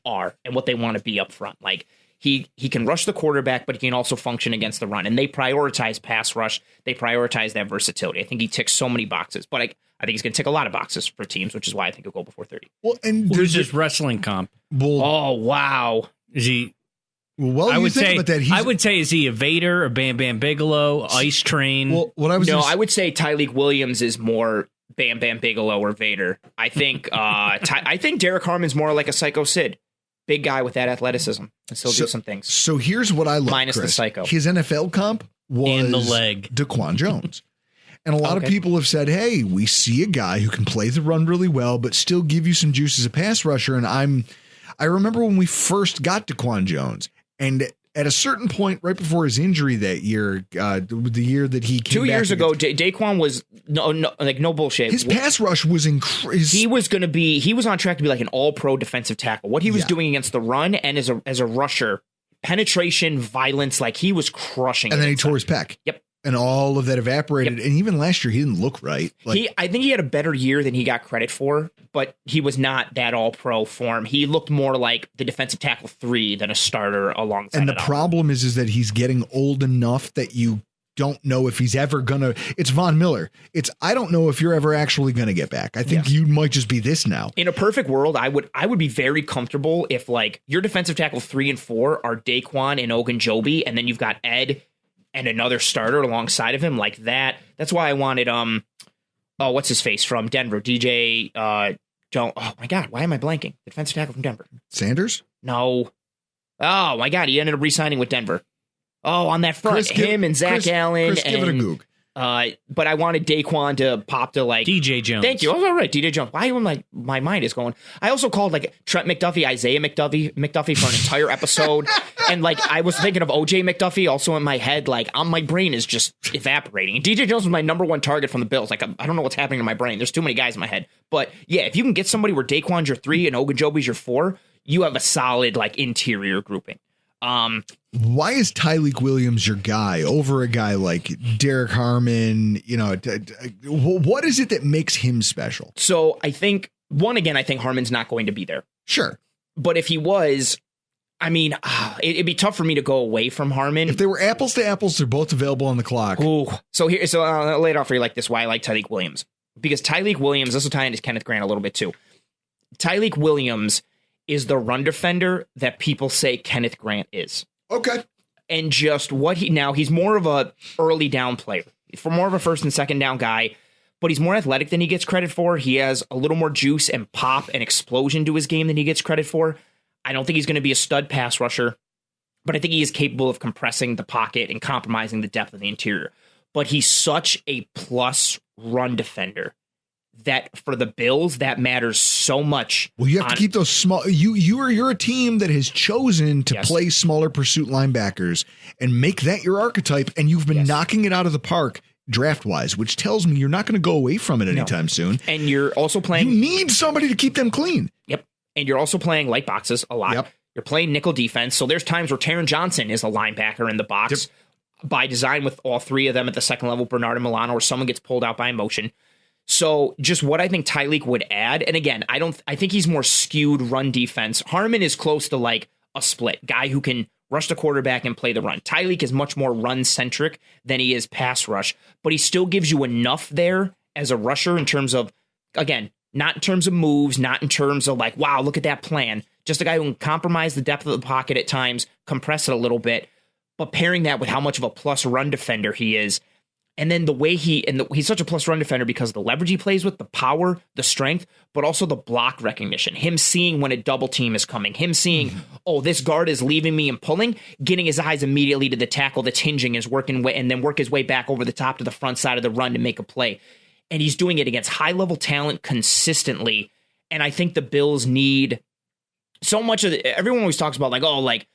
are and what they want to be up front. Like he can rush the quarterback, but he can also function against the run. And they prioritize pass rush. They prioritize that versatility. I think he ticks so many boxes, but I think he's going to tick a lot of boxes for teams, which is why I think he'll go before 30. Well, and there's this wrestling comp. Oh, wow. Is he? Well, I would say, about that, I would say, is he a Vader, a Bam Bam Bigelow, Ice Train? Well, what I was I would say Tyreek Williams is more Bam Bam Bigelow or Vader. I think I think Derrick Harmon's more like a Psycho Sid. Big guy with that athleticism and still do some things. So here's what I love, minus Chris. the psycho. His NFL comp was and the leg. Daquan Jones. And a lot of people have said, hey, we see a guy who can play the run really well, but still give you some juice as a pass rusher. And I remember when we first got Daquan Jones, and at a certain point, right before his injury that year, the year that he came 2 years ago, Daquan was no bullshit. His pass rush was increased. He was on track to be like an all-pro defensive tackle. What he was doing against the run and as a rusher, penetration, violence, like he was crushing. And then he tore his pec. Yep. And all of that evaporated. Yep. And even last year, he didn't look right. I think he had a better year than he got credit for, but he was not that all-pro form. He looked more like the defensive tackle 3 than a starter alongside. And the problem is that he's getting old enough that you don't know if he's ever gonna. It's Von Miller. I don't know if you're ever actually gonna get back. I think you might just be this now. In a perfect world, I would be very comfortable if like your defensive tackle 3 and 4 are Daquan and Ogunjobi, and then you've got Ed and another starter alongside of him like that. That's why I wanted what's his face from Denver, DJ oh my god, why am I blanking? The defensive tackle from Denver. Sanders? No. Oh my god, he ended up re-signing with Denver. Oh, on that front, and Zach Allen. Give it a goog. But I wanted Daquan to pop to like DJ Jones. Thank you. I was all right, DJ Jones. Why am my mind is going? I also called like Trent McDuffie, Isaiah McDuffie for an entire episode, and like I was thinking of OJ McDuffie also in my head. Like my brain is just evaporating. And DJ Jones was my number one target from the Bills. Like I don't know what's happening in my brain. There's too many guys in my head. But yeah, if you can get somebody where Daquan's your 3 and Ogunjobi's your 4, you have a solid like interior grouping. Why is Tyreek Williams your guy over a guy like Derrick Harmon? You know, what is it that makes him special? So I think I think Harmon's not going to be there. Sure. But if he was, I mean, it'd be tough for me to go away from Harmon. If they were apples to apples, they're both available on the clock. Ooh. So I'll lay it off for you like this, why I like Tyreek Williams. Because Tyreek Williams, this will tie into Kenneth Grant a little bit too. Tyreek Williams is the run defender that people say Kenneth Grant is. Okay. And just he's more of a early down player, for more of a first and second down guy, but he's more athletic than he gets credit for. He has a little more juice and pop and explosion to his game than he gets credit for. I don't think he's going to be a stud pass rusher, but I think he is capable of compressing the pocket and compromising the depth of the interior. But he's such a plus run defender that for the Bills, that matters so much. Well, you have to keep those small. You're a team that has chosen to play smaller pursuit linebackers and make that your archetype, and you've been knocking it out of the park draft wise, which tells me you're not going to go away from it anytime soon. And you're also playing. You need somebody to keep them clean. Yep. And you're also playing light boxes a lot. Yep. You're playing nickel defense, so there's times where Taron Johnson is a linebacker in the box by design with all 3 of them at the second level, Bernard and Milano, or someone gets pulled out by motion. So just what I think Tyreek would add, and again, I think he's more skewed run defense. Harmon is close to like a split guy who can rush the quarterback and play the run. Tyreek is much more run centric than he is pass rush, but he still gives you enough there as a rusher in terms of, again, not in terms of moves, not in terms of like, wow, look at that plan. Just a guy who can compromise the depth of the pocket at times, compress it a little bit, but pairing that with how much of a plus run defender he is. And then the way he's such a plus run defender because of the leverage he plays with, the power, the strength, but also the block recognition. Him seeing when a double team is coming, him seeing, this guard is leaving me and pulling, getting his eyes immediately to the tackle that's hinging, is working and then work his way back over the top to the front side of the run to make a play. And he's doing it against high level talent consistently. And I think the Bills need so much of everyone always talks about like,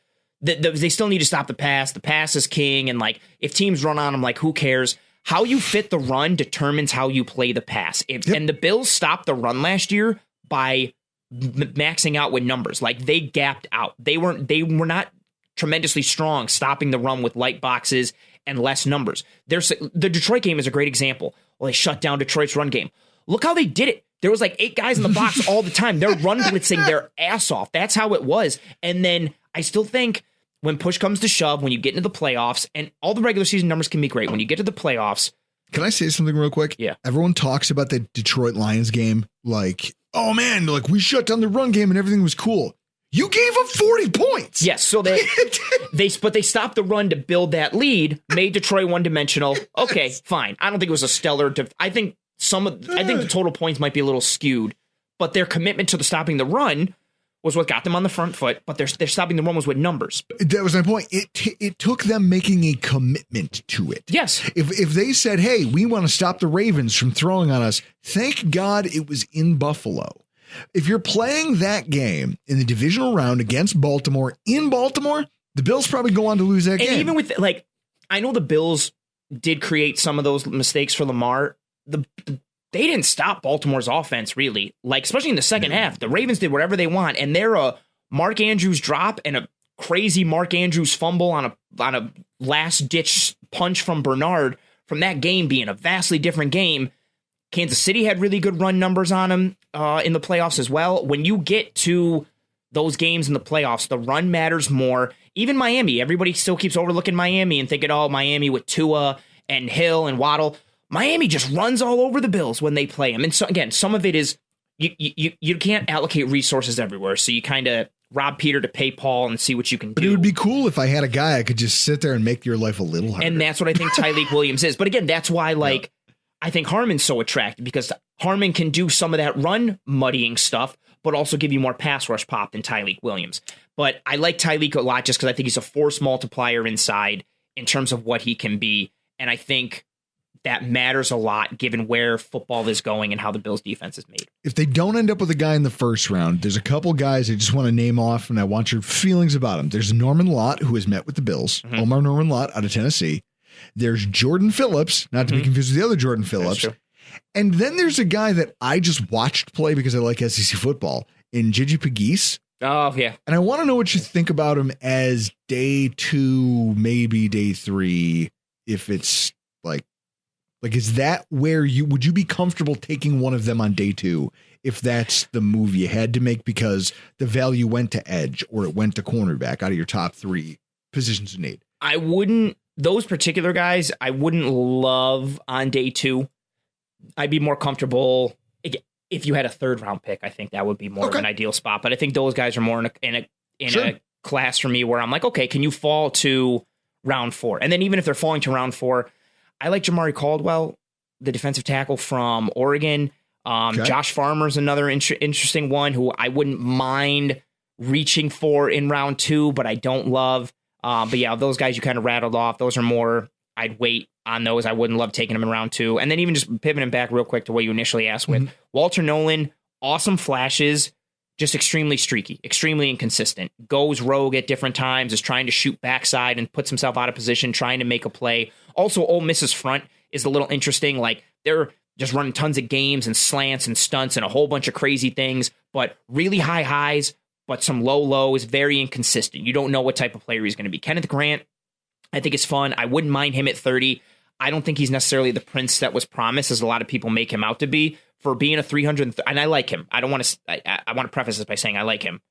they still need to stop the pass. The pass is king. And like, if teams run on them, like, who cares? How you fit the run determines how you play the pass. And the Bills stopped the run last year by maxing out with numbers. Like, they gapped out. They were not tremendously strong stopping the run with light boxes and less numbers. The Detroit game is a great example. Well, they shut down Detroit's run game. Look how they did it. There was like 8 guys in the box all the time. They're run blitzing their ass off. That's how it was. And then I still think when push comes to shove, when you get into the playoffs, and all the regular season numbers can be great. When you get to the playoffs. Can I say something real quick? Yeah. Everyone talks about the Detroit Lions game like, oh man, like we shut down the run game and everything was cool. You gave up 40 points. Yes, so they stopped the run to build that lead, made Detroit one-dimensional. Okay, fine. I don't think it was a stellar. I think the total points might be a little skewed, but their commitment to stopping the run was what got them on the front foot. But their stopping the run was with numbers. That was my point. It took them making a commitment to it. Yes. If they said, "Hey, we want to stop the Ravens from throwing on us," thank God it was in Buffalo. If you're playing that game in the divisional round against Baltimore in Baltimore, the Bills probably go on to lose that game. And even with, I know the Bills did create some of those mistakes for Lamar. They didn't stop Baltimore's offense, really. Especially in the second half. The Ravens did whatever they want, and they're a Mark Andrews drop and a crazy Mark Andrews fumble on a last-ditch punch from Bernard from that game being a vastly different game. Kansas City had really good run numbers on them in the playoffs as well. When you get to those games in the playoffs, the run matters more. Even Miami, everybody still keeps overlooking Miami and thinking, oh, Miami with Tua and Hill and Waddle. Miami just runs all over the Bills when they play them. And so, again, some of it is you can't allocate resources everywhere. So you kind of rob Peter to pay Paul and see what you can do. But it would be cool if I had a guy I could just sit there and make your life a little harder. And that's what I think Tyreek Williams is. But again, that's why, I think Harmon's so attractive because Harmon can do some of that run muddying stuff, but also give you more pass rush pop than Tyreek Williams. But I like Tyreek a lot just because I think he's a force multiplier inside in terms of what he can be. And I think that matters a lot given where football is going and how the Bills defense is made. If they don't end up with a guy in the first round, there's a couple guys I just want to name off, and I want your feelings about them. There's Norman Lott, who has met with the Bills. Omar Norman Lott out of Tennessee. There's Jordan Phillips, not to be confused with the other Jordan Phillips. And then there's a guy that I just watched play because I like SEC football in Gigi Pegues. Oh, yeah. And I want to know what you think about him as day 2, maybe day 3, if it's like is that where would you be comfortable taking one of them on day 2 if that's the move you had to make because the value went to edge or it went to cornerback out of your top 3 positions in need? I wouldn't. Those particular guys, I wouldn't love on day 2. I'd be more comfortable if you had a 3rd round pick. I think that would be more of an ideal spot. But I think those guys are more in a class for me where I'm like, okay, can you fall to round 4? And then even if they're falling to round 4, I like Jamari Caldwell, the defensive tackle from Oregon. Josh Farmer's another interesting one who I wouldn't mind reaching for in round 2, but I don't love. But yeah, those guys you kind of rattled off, those are more, I'd wait on those. I wouldn't love taking them in round 2. And then even just pivoting back real quick to what you initially asked with Walter Nolan, awesome flashes, just extremely streaky, extremely inconsistent, goes rogue at different times, is trying to shoot backside and puts himself out of position, trying to make a play. Also, Ole Miss's front is a little interesting. They're just running tons of games and slants and stunts and a whole bunch of crazy things, but really high highs, but some low lows, very inconsistent. You don't know what type of player he's going to be. Kenneth Grant, I think is fun. I wouldn't mind him at 30. I don't think he's necessarily the prince that was promised, as a lot of people make him out to be, for being a 300. And I like him. I want to preface this by saying I like him.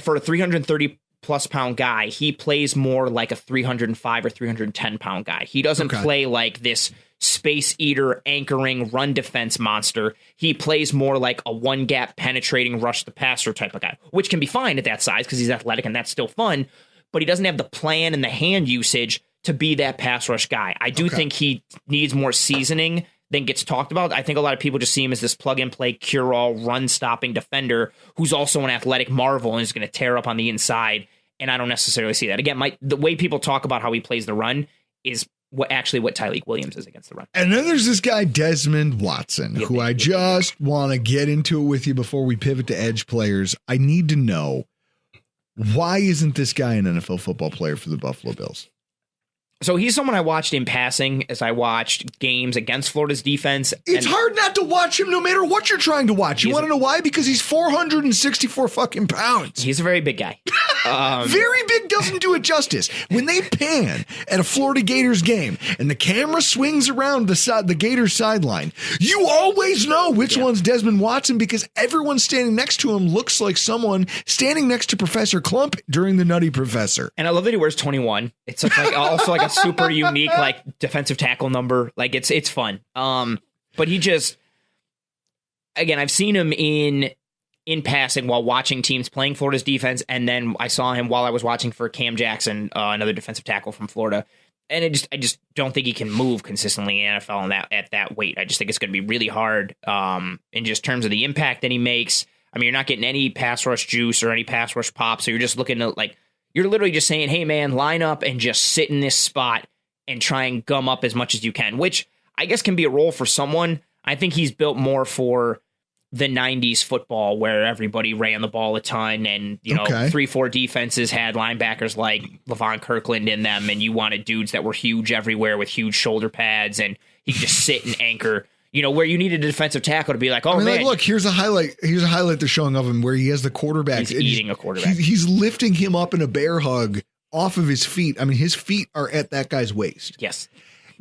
For a 330 plus pound guy, he plays more like a 305 or 310 pound guy. He doesn't play like this space eater anchoring run defense monster. He plays more like a one gap penetrating rush the passer type of guy, which can be fine at that size because he's athletic and that's still fun, but he doesn't have the plan and the hand usage to be that pass rush guy. I do think he needs more seasoning than gets talked about. I think a lot of people just see him as this plug and play cure all run stopping defender who's also an athletic marvel and is going to tear up on the inside. And I don't necessarily see that. Again, the way people talk about how he plays the run is what Tyreek Williams is against the run. And then there's this guy, Desmond Watson, who I just want to get into it with you before we pivot to edge players. I need to know, why isn't this guy an NFL football player for the Buffalo Bills? So he's someone I watched in passing as I watched games against Florida's defense. It's hard not to watch him no matter what you're trying to watch. You want to know why? Because he's 464 fucking pounds. He's a very big guy. Very big doesn't do it justice. When they pan at a Florida Gators game and the camera swings around the Gators sideline, you always know which one's Desmond Watson because everyone standing next to him looks like someone standing next to Professor Clump during the Nutty Professor. And I love that he wears 21. It's such like also like a super unique like defensive tackle number. Like it's fun. But he just, again, I've seen him in passing while watching teams playing Florida's defense, and then I saw him while I was watching for Cam Jackson, another defensive tackle from Florida. And I just don't think he can move consistently in the NFL at that weight. I just think it's going to be really hard in just terms of the impact that he makes. I mean, you're not getting any pass rush juice or any pass rush pop, so you're just looking at like you're literally just saying, "Hey, man, line up and just sit in this spot and try and gum up as much as you can," which I guess can be a role for someone. I think he's built more for the 90s football where everybody ran the ball a ton and, 3-4 defenses had linebackers like Levon Kirkland in them, and you wanted dudes that were huge everywhere with huge shoulder pads, and he could just sit and anchor, where you needed a defensive tackle to be like, man. Like, look, here's a highlight they're showing of him where he has the quarterback. He's eating a quarterback. He's lifting him up in a bear hug off of his feet. I mean, his feet are at that guy's waist. Yes.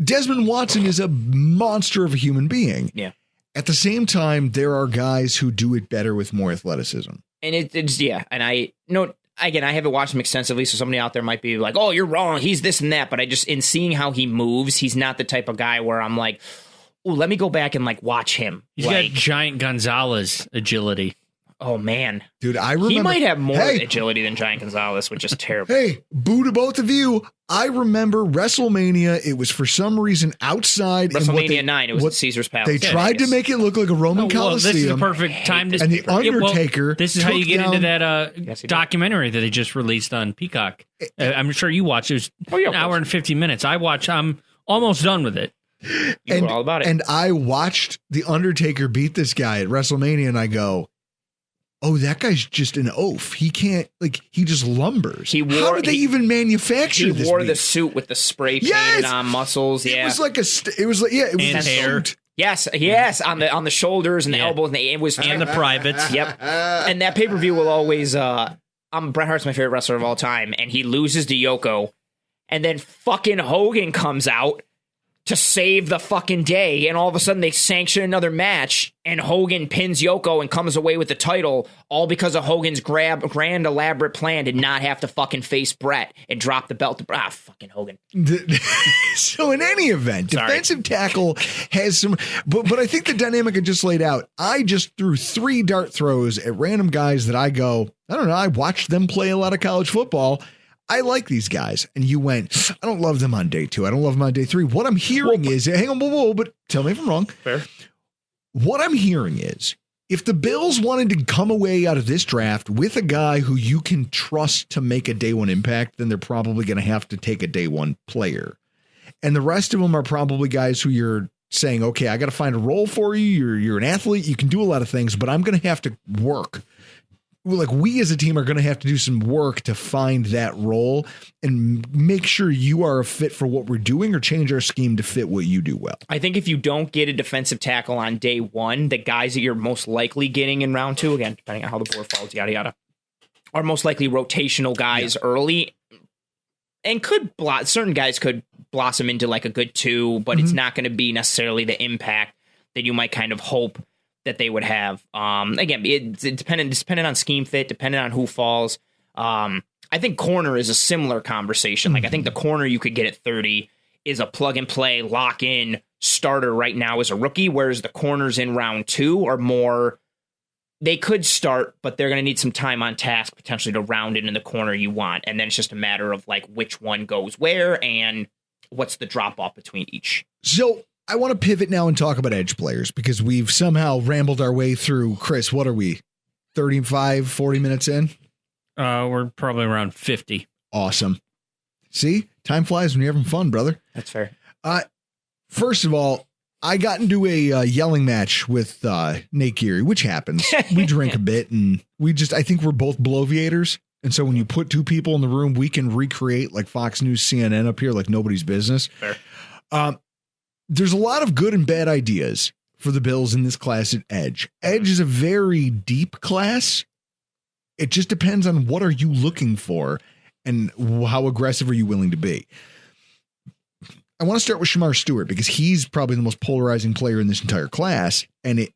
Desmond Watson is a monster of a human being. Yeah. At the same time, there are guys who do it better with more athleticism. And it's and I haven't watched him extensively, so somebody out there might be like, "Oh, you're wrong. He's this and that." But in seeing how he moves, he's not the type of guy where I'm like, "Oh, let me go back and like watch him." He's got Giant Gonzalez agility. Oh man, dude, I remember he might have more agility than Giant Gonzalez, which is terrible. Hey, boo to both of you. I remember WrestleMania. It was for some reason outside. WrestleMania 9. It was at Caesar's Palace. They tried to make it look like a Roman Coliseum. This is the perfect time to. And the Undertaker. This is how you get into that documentary that they just released on Peacock. I'm sure you watched. It was an hour and 50 minutes. I'm almost done with it. You know all about it. And I watched the Undertaker beat this guy at WrestleMania, and I go, "Oh, that guy's just an oaf. He can't, he just lumbers." How did they even manufacture this? He wore the suit with the spray painted on muscles. Yeah. It was like a hair. suit. Yes, on the shoulders and the elbows, and the privates. Yep. And that pay-per-view will always, Bret Hart's my favorite wrestler of all time, and he loses to Yoko, and then fucking Hogan comes out to save the fucking day, and all of a sudden they sanction another match, and Hogan pins Yoko and comes away with the title, all because of Hogan's grand elaborate plan to not have to fucking face Bret and drop the belt to fucking Hogan. So in any event, defensive tackle has some, but I think the dynamic I just laid out, I just threw 3 dart throws at random guys that I go, I don't know, I watched them play a lot of college football. I like these guys. And you went, I don't love them on day 2. I don't love them on day 3. What I'm hearing is, hang on, but tell me if I'm wrong. Fair. What I'm hearing is, if the Bills wanted to come away out of this draft with a guy who you can trust to make a day 1 impact, then they're probably going to have to take a day 1 player. And the rest of them are probably guys who you're saying, okay, I got to find a role for you. You're an athlete. You can do a lot of things, but I'm going to have to work. Like, we as a team are going to have to do some work to find that role and make sure you are a fit for what we're doing, or change our scheme to fit what you do well. I think if you don't get a defensive tackle on day 1, the guys that you're most likely getting in round 2, again, depending on how the board falls, yada, yada, are most likely rotational guys early, and certain guys could blossom into like a good 2, but it's not going to be necessarily the impact that you might kind of hope that they would have. Again, it's dependent on scheme fit, dependent on who falls. I think corner is a similar conversation. Like, I think the corner you could get at 30 is a plug and play, lock in starter right now as a rookie, whereas the corners in round 2 are more, they could start, but they're going to need some time on task potentially to round it in the corner you want. And then it's just a matter of like which one goes where and what's the drop off between each. So I want to pivot now and talk about edge players, because we've somehow rambled our way through. Chris, what are we, 35, 40 minutes in? We're probably around 50. Awesome. See, time flies when you're having fun, brother. That's fair. First of all, I got into a yelling match with Nate Geary, which happens. We drink a bit, and I think we're both bloviators. And so when you put 2 people in the room, we can recreate like Fox News, CNN up here like nobody's business. Fair. There's a lot of good and bad ideas for the Bills in this class at edge. Edge is a very deep class, It just depends on what are you looking for and how aggressive are you willing to be. I want to start with Shamar Stewart because he's probably the most polarizing player in this entire class. And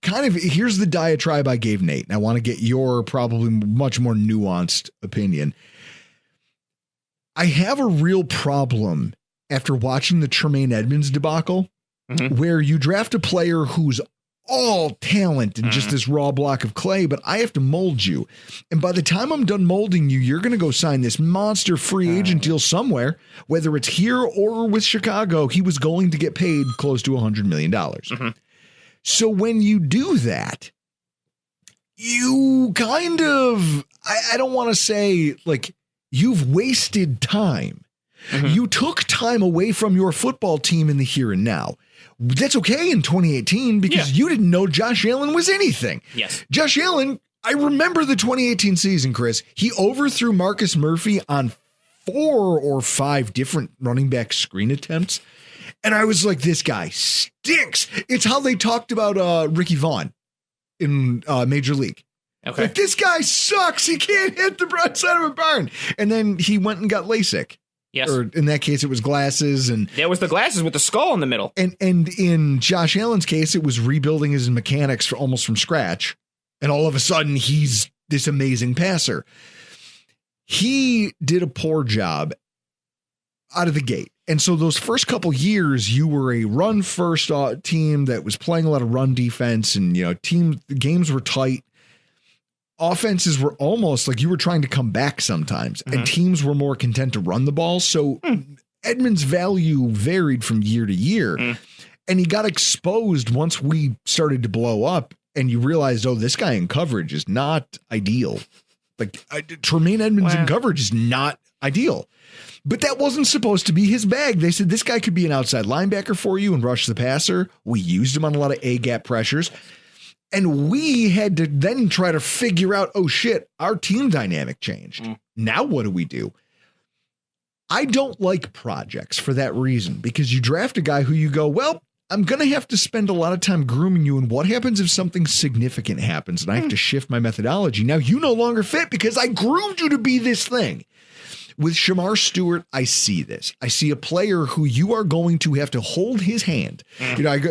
here's the diatribe I gave Nate, and I want to get your probably much more nuanced opinion. I have a real problem after watching the Tremaine Edmonds debacle, where you draft a player who's all talent and just this raw block of clay, but I have to mold you. And by the time I'm done molding you, you're going to go sign this monster free agent deal somewhere, whether it's here or with Chicago. He was going to get paid close to $100 million. So when you do that, you kind of, I don't want to say like you've wasted time. You took time away from your football team in the here and now. That's okay in 2018 because you didn't know Josh Allen was anything. Yes. Josh Allen, I remember the 2018 season, Chris. He overthrew Marcus Murphy on 4 or 5 different running back screen attempts. And I was like, this guy stinks. It's how they talked about Ricky Vaughn in Major League. Okay. Like, this guy sucks. He can't hit the broadside of a barn. And then he went and got LASIK. Yes. Or in that case, it was glasses. And there was the glasses with the skull in the middle. And in Josh Allen's case, it was rebuilding his mechanics almost from scratch. And all of a sudden, he's this amazing passer. He did a poor job out of the gate. And so those first couple years, you were a run first team that was playing a lot of run defense, and the games were tight. Offenses were almost like you were trying to come back sometimes, and teams were more content to run the ball. So Edmonds' value varied from year to year, and he got exposed once we started to blow up, and you realized, oh, this guy in coverage is not ideal. Like Tremaine Edmonds in coverage is not ideal. But that wasn't supposed to be his bag. They said this guy could be an outside linebacker for you and rush the passer. We used him on a lot of A-gap pressures. And we had to then try to figure out, oh, shit, our team dynamic changed. Now what do we do? I don't like projects for that reason, because you draft a guy who you go, well, I'm going to have to spend a lot of time grooming you. And what happens if something significant happens and I have to shift my methodology? Now you no longer fit because I groomed you to be this thing. With Shamar Stewart, I see this. I see a player who you are going to have to hold his hand.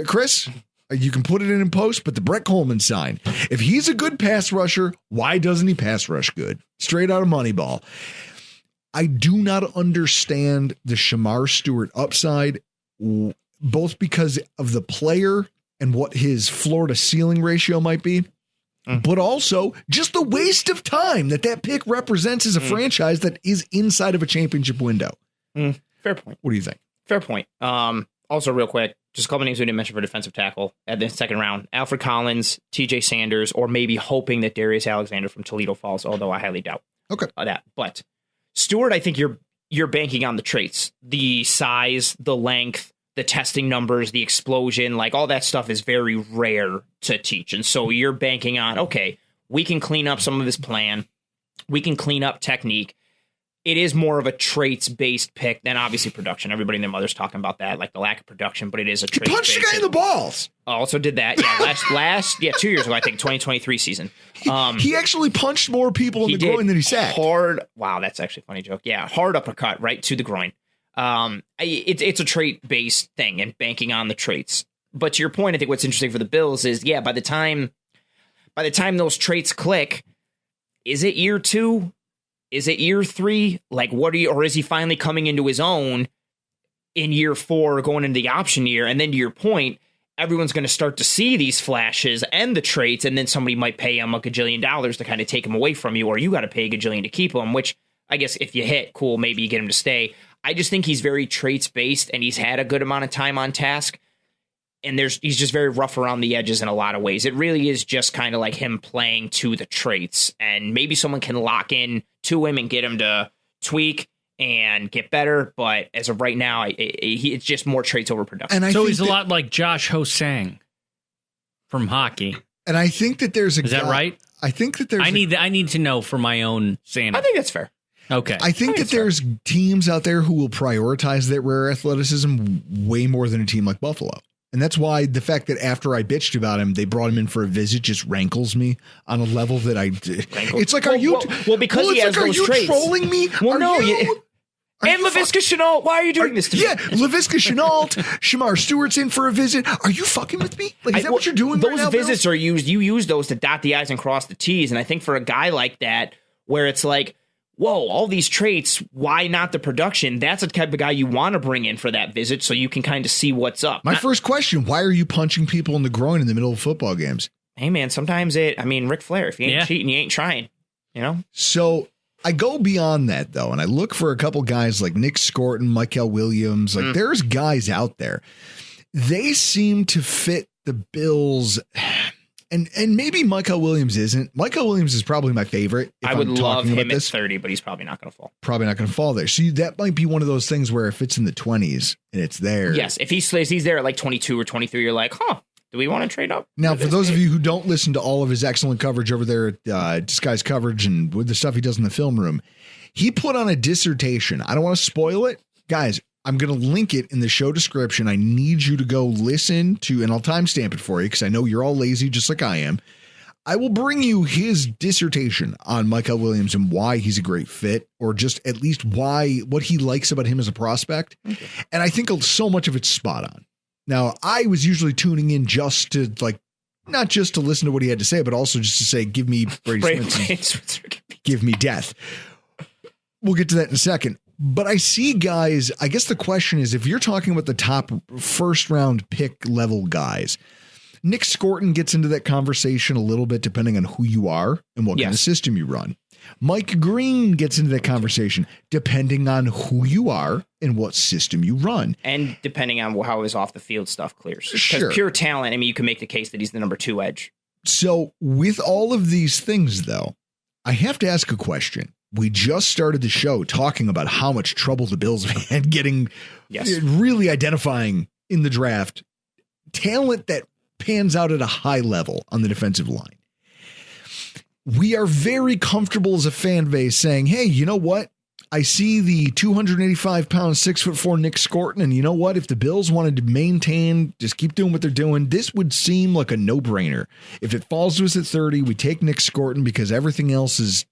Chris, you can put it in post, but the Brett Coleman sign. If he's a good pass rusher, why doesn't he pass rush good? Straight out of Moneyball. I do not understand the Shamar Stewart upside, both because of the player and what his floor to ceiling ratio might be. But also just the waste of time that pick represents as a franchise that is inside of a championship window. Fair point. What do you think? Fair point. Also, real quick, just a couple names we didn't mention for defensive tackle at the second round: Alfred Collins, TJ Sanders, or maybe hoping that Darius Alexander from Toledo falls, although I highly doubt that. But Stewart, I think you're banking on the traits, the size, the length, the testing numbers, the explosion, like all that stuff is very rare to teach. And so you're banking on, okay, we can clean up some of his plan. We can clean up technique. It is more of a traits-based pick than obviously production. Everybody and their mother's talking about that, like the lack of production, but it is a traits-based. He punched the guy in the balls. Also did that. Yeah, 2 years ago, I think, 2023 season. He actually punched more people in the groin than he sacked. Hard. Wow, that's actually a funny joke. Yeah, hard uppercut right to the groin. It's a trait-based thing and banking on the traits. But to your point, I think what's interesting for the Bills is, by the time those traits click, is it year 2? Is it year 3? Like, or is he finally coming into his own in year 4, going into the option year? And then to your point, everyone's going to start to see these flashes and the traits, and then somebody might pay him $1 gajillion to kind of take him away from you, or you got to pay $1 gajillion to keep him, which I guess if you hit, cool, maybe you get him to stay. I just think he's very traits-based, and he's had a good amount of time on task, and he's just very rough around the edges in a lot of ways. It really is just kind of like him playing to the traits, and maybe someone can lock in to him and get him to tweak and get better, but as of right now, it's just more traits over production. And so he's a lot like Josh Hosang from hockey. And I think that there's Is that right? I think that there's I need to know for my own sanity. I think that's fair. Okay. I think that there's teams out there who will prioritize that rare athleticism way more than a team like Buffalo. And that's why the fact that after I bitched about him, they brought him in for a visit just rankles me on a level that it's like, because he has those traits. Trolling me? Well, no, and Laviska Shenault, why are you doing this to me? Yeah, Laviska Shenault, Shamar Stewart's in for a visit. Are you fucking with me? Like, is that what you're doing those right now, visits are used, you use those to dot the I's and cross the T's. And I think for a guy like that, where it's like, whoa, all these traits, why not the production? That's the type of guy you want to bring in for that visit so you can kind of see what's up. My first question, why are you punching people in the groin in the middle of football games? Hey, man, sometimes Ric Flair, if you ain't cheating, you ain't trying, you know? So I go beyond that, though, and I look for a couple guys like Nick Scorton, Michael Williams. Like, there's guys out there. They seem to fit the Bills, and maybe Michael Williams isn't. Michael Williams is probably my favorite. I would love him at 30, but he's probably not going to fall. Probably not going to fall there. So that might be one of those things where if it's in the 20s and it's there. Yes, if he's there at like 22 or 23, you're like, do we want to trade up? Now, for those of you who don't listen to all of his excellent coverage over there at Disguised Coverage and with the stuff he does in the film room, he put on a dissertation. I don't want to spoil it. Guys, I'm going to link it in the show description. I need you to go listen to, and I'll timestamp it for you because I know you're all lazy just like I am. I will bring you his dissertation on Michael Williams and why he's a great fit, or just at least what he likes about him as a prospect. Okay. And I think so much of it's spot on. Now, I was usually tuning in just to not just to listen to what he had to say, but also just to say, give me Brady Switzer, give me death. We'll get to that in a second. But I see guys, I guess the question is, if you're talking about the top first round pick level guys, Nick Scorton gets into that conversation a little bit depending on who you are and what kind of system you run. Mike Green gets into that conversation depending on who you are and what system you run. And depending on how his off the field stuff clears. Because pure talent, I mean, you can make the case that he's the number 2 edge. So with all of these things, though, I have to ask a question. We just started the show talking about how much trouble the Bills had getting really identifying in the draft talent that pans out at a high level on the defensive line. We are very comfortable as a fan base saying, hey, you know what? I see the 285-pound, 6'4" Nick Scorton, and you know what? If the Bills wanted to maintain, just keep doing what they're doing, this would seem like a no-brainer. If it falls to us at 30, we take Nick Scorton because everything else is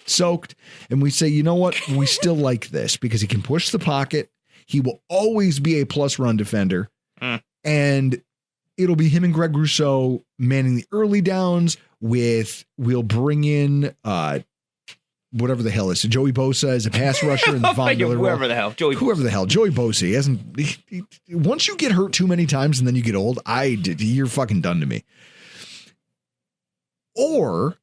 soaked, and we say, you know what? We still like this because he can push the pocket. He will always be a plus run defender, and it'll be him and Greg Rousseau manning the early downs. We'll bring in whatever the hell is. So Joey Bosa as a pass rusher in the Von Miller role. Whoever the hell, Joey Bosa. He hasn't. Once you get hurt too many times and then you get old, you're fucking done to me. Or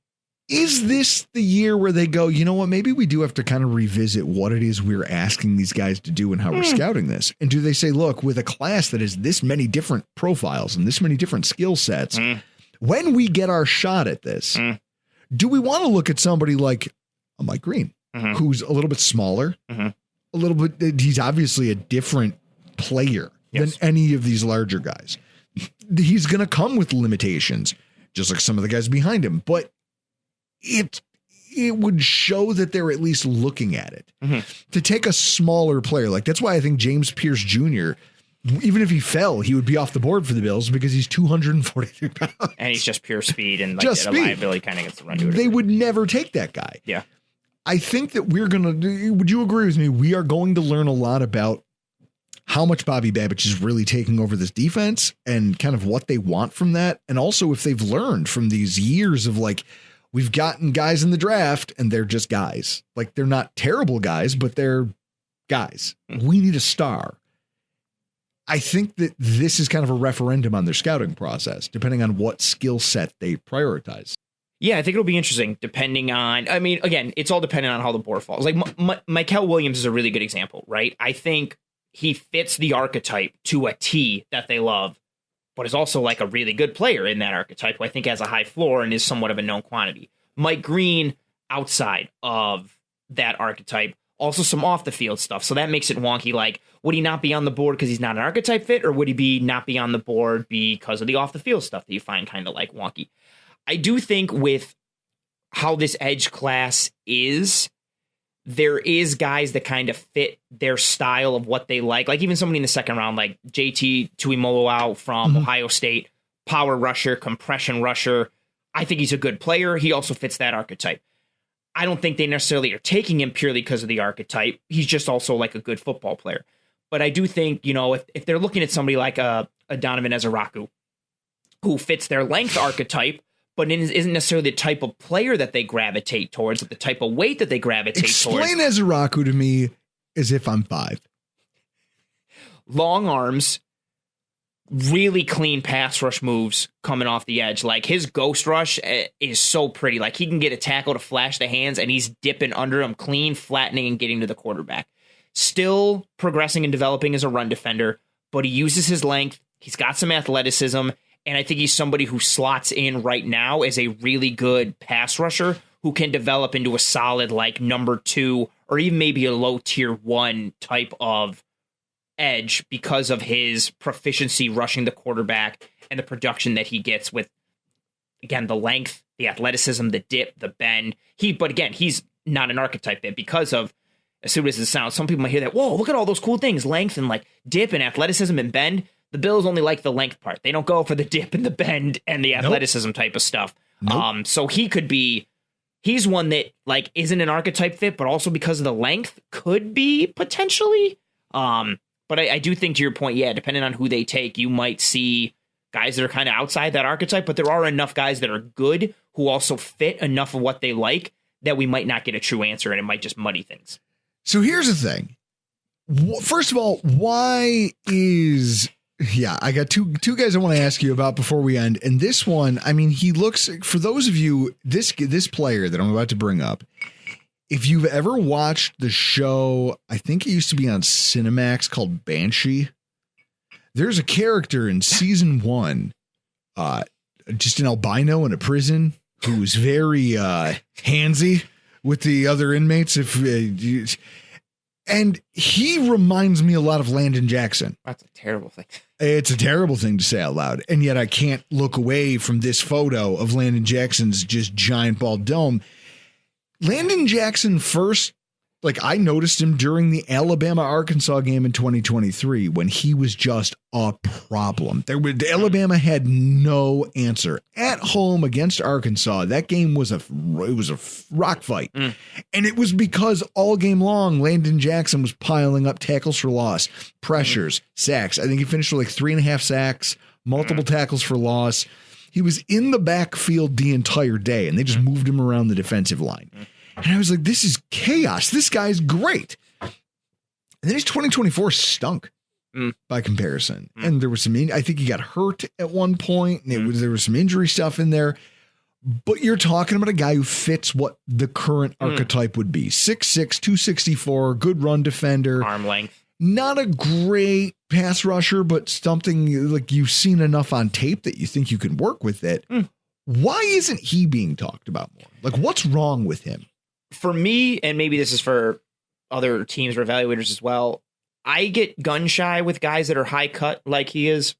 is this the year where they go, you know what? Maybe we do have to kind of revisit what it is we're asking these guys to do and how we're scouting this. And do they say, look, with a class that has this many different profiles and this many different skill sets, when we get our shot at this, do we want to look at somebody like a Mike Green, who's a little bit smaller, a little bit, he's obviously a different player than any of these larger guys. He's going to come with limitations, just like some of the guys behind him, but it would show that they're at least looking at it. To take a smaller player, like that's why I think James Pierce Jr., even if he fell, he would be off the board for the Bills because he's 243 pounds. And he's just pure speed and like a liability kind of gets the run to it. They would never take that guy. Yeah. I think that would you agree with me? We are going to learn a lot about how much Bobby Babich is really taking over this defense and kind of what they want from that. And also if they've learned from these years of like, we've gotten guys in the draft and they're just guys. Like they're not terrible guys, but they're guys. We need a star. I think that this is kind of a referendum on their scouting process, depending on what skill set they prioritize. Yeah, I think it'll be interesting depending on, I mean, again, it's all dependent on how the board falls. Like Michael Williams is a really good example, right? I think he fits the archetype to a T that they love, but is also like a really good player in that archetype who I think has a high floor and is somewhat of a known quantity. Mike Green outside of that archetype, also some off the field stuff. So that makes it wonky. Like, would he not be on the board because he's not an archetype fit, or would he not be on the board because of the off the field stuff that you find kind of like wonky? I do think with how this edge class is, there is guys that kind of fit their style of what they like. Like even somebody in the second round, like JT Tuimoloau from Ohio State, power rusher, compression rusher. I think he's a good player. He also fits that archetype. I don't think they necessarily are taking him purely because of the archetype. He's just also like a good football player. But I do think, if they're looking at somebody like a Donovan Ezeraku, who fits their length archetype, but isn't necessarily the type of player that they gravitate towards, the type of weight that they gravitate towards. Explain Ezeraku to me as if I'm 5. Long arms, really clean pass rush moves coming off the edge. Like his ghost rush is so pretty. Like he can get a tackle to flash the hands and he's dipping under him clean, flattening and getting to the quarterback. Still progressing and developing as a run defender, but he uses his length. He's got some athleticism. And I think he's somebody who slots in right now as a really good pass rusher who can develop into a solid like number 2 or even maybe a low tier 1 type of edge because of his proficiency rushing the quarterback and the production that he gets with, again, the length, the athleticism, the dip, the bend. But again, he's not an archetype that because of, as soon as it sounds, some people might hear that, whoa, look at all those cool things, length and like dip and athleticism and bend. The Bills only like the length part. They don't go for the dip and the bend and the athleticism type of stuff. Nope. So he's one that like isn't an archetype fit, but also because of the length could be potentially. But I do think to your point, yeah, depending on who they take, you might see guys that are kind of outside that archetype, but there are enough guys that are good who also fit enough of what they like that we might not get a true answer and it might just muddy things. So here's the thing. First of all, why is... Yeah, I got two guys I want to ask you about before we end. And this one, I mean, he looks, for those of you, this player that I'm about to bring up, if you've ever watched the show, I think it used to be on Cinemax called Banshee. There's a character in season 1, just an albino in a prison who's very handsy with the other inmates. And he reminds me a lot of Landon Jackson. That's a terrible thing. It's a terrible thing to say out loud. And yet I can't look away from this photo of Landon Jackson's just giant bald dome. Landon Jackson first, like I noticed him during the Alabama-Arkansas game in 2023 when he was just a problem. Alabama had no answer. At home against Arkansas, that game was a rock fight. And it was because all game long, Landon Jackson was piling up tackles for loss, pressures, sacks. I think he finished with like 3.5 sacks, multiple tackles for loss. He was in the backfield the entire day, and they just moved him around the defensive line. And I was like, this is chaos. This guy's great. And then his 2024 stunk by comparison. And there was I think he got hurt at one point, and there was some injury stuff in there. But you're talking about a guy who fits what the current archetype would be. 6'6", 264, good run defender. Arm length. Not a great pass rusher, but something like you've seen enough on tape that you think you can work with it. Why isn't he being talked about more? Like, what's wrong with him? For me, and maybe this is for other teams or evaluators as well, I get gun shy with guys that are high cut like he is.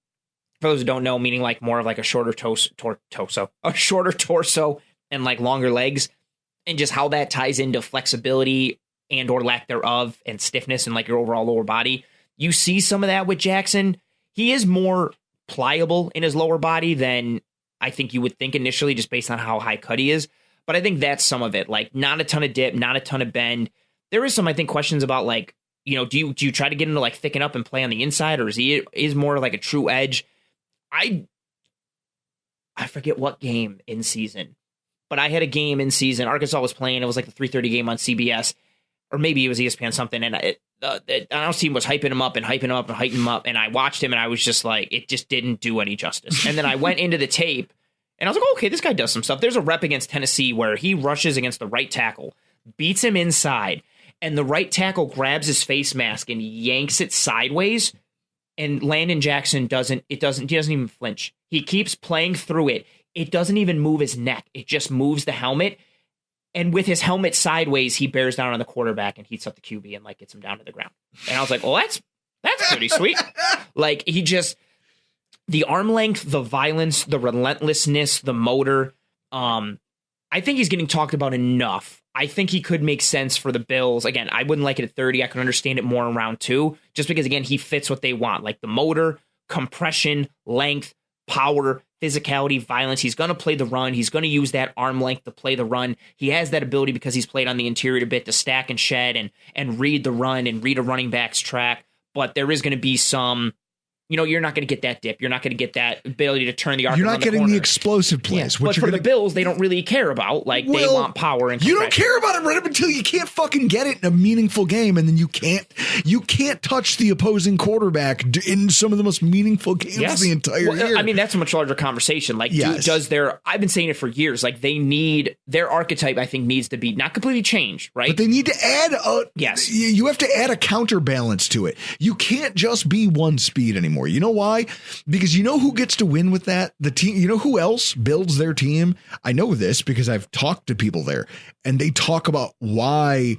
For those who don't know, meaning like more of like a shorter torso and like longer legs, and just how that ties into flexibility and or lack thereof and stiffness and like your overall lower body. You see some of that with Jackson. He is more pliable in his lower body than I think you would think initially, just based on how high cut he is. But I think that's some of it. Like not a ton of dip, not a ton of bend. There is some, I think, questions about like, do you try to get him to like thicken up and play on the inside, or is more like a true edge? I forget what game in season, but I had a game in season. Arkansas was playing. It was like the 3:30 game on CBS, or maybe it was ESPN something. And the announce team was hyping him up and hyping him up and hyping him up. And I watched him and I was just like, it just didn't do any justice. And then I went into the tape and I was like, okay, this guy does some stuff. There's a rep against Tennessee where he rushes against the right tackle, beats him inside, and the right tackle grabs his face mask and yanks it sideways. And Landon Jackson he doesn't even flinch. He keeps playing through it. It doesn't even move his neck. It just moves the helmet. And with his helmet sideways, he bears down on the quarterback and heats up the QB and like gets him down to the ground. And I was like, well, that's pretty sweet. Like he just, the arm length, the violence, the relentlessness, the motor. I think he's getting talked about enough I think he could make sense for the Bills. Again, I wouldn't like it at 30. I could understand it more in round 2, just because, again, he fits what they want, like the motor, compression, length, power, physicality, violence. He's going to play the run. He's going to use that arm length to play the run. He has that ability because he's played on the interior a bit to stack and shed and read the run and read a running back's track. But there is going to be some, you're not going to get that dip. You're not going to get that ability to turn the arc. You're not getting the explosive plays. Yeah, but for the Bills, they don't really care about. They want power and compression. You don't care about it right up until you can't fucking get it in a meaningful game, and then you can't touch the opposing quarterback in some of the most meaningful games of the entire year. I mean, that's a much larger conversation. I've been saying it for years. They need their archetype. I think needs to be not completely changed, right? But they need to add yes. You have to add a counterbalance to it. You can't just be one speed anymore. You know why? Because you know who gets to win with that? The team. You know who else builds their team? I know this because I've talked to people there, and they talk about why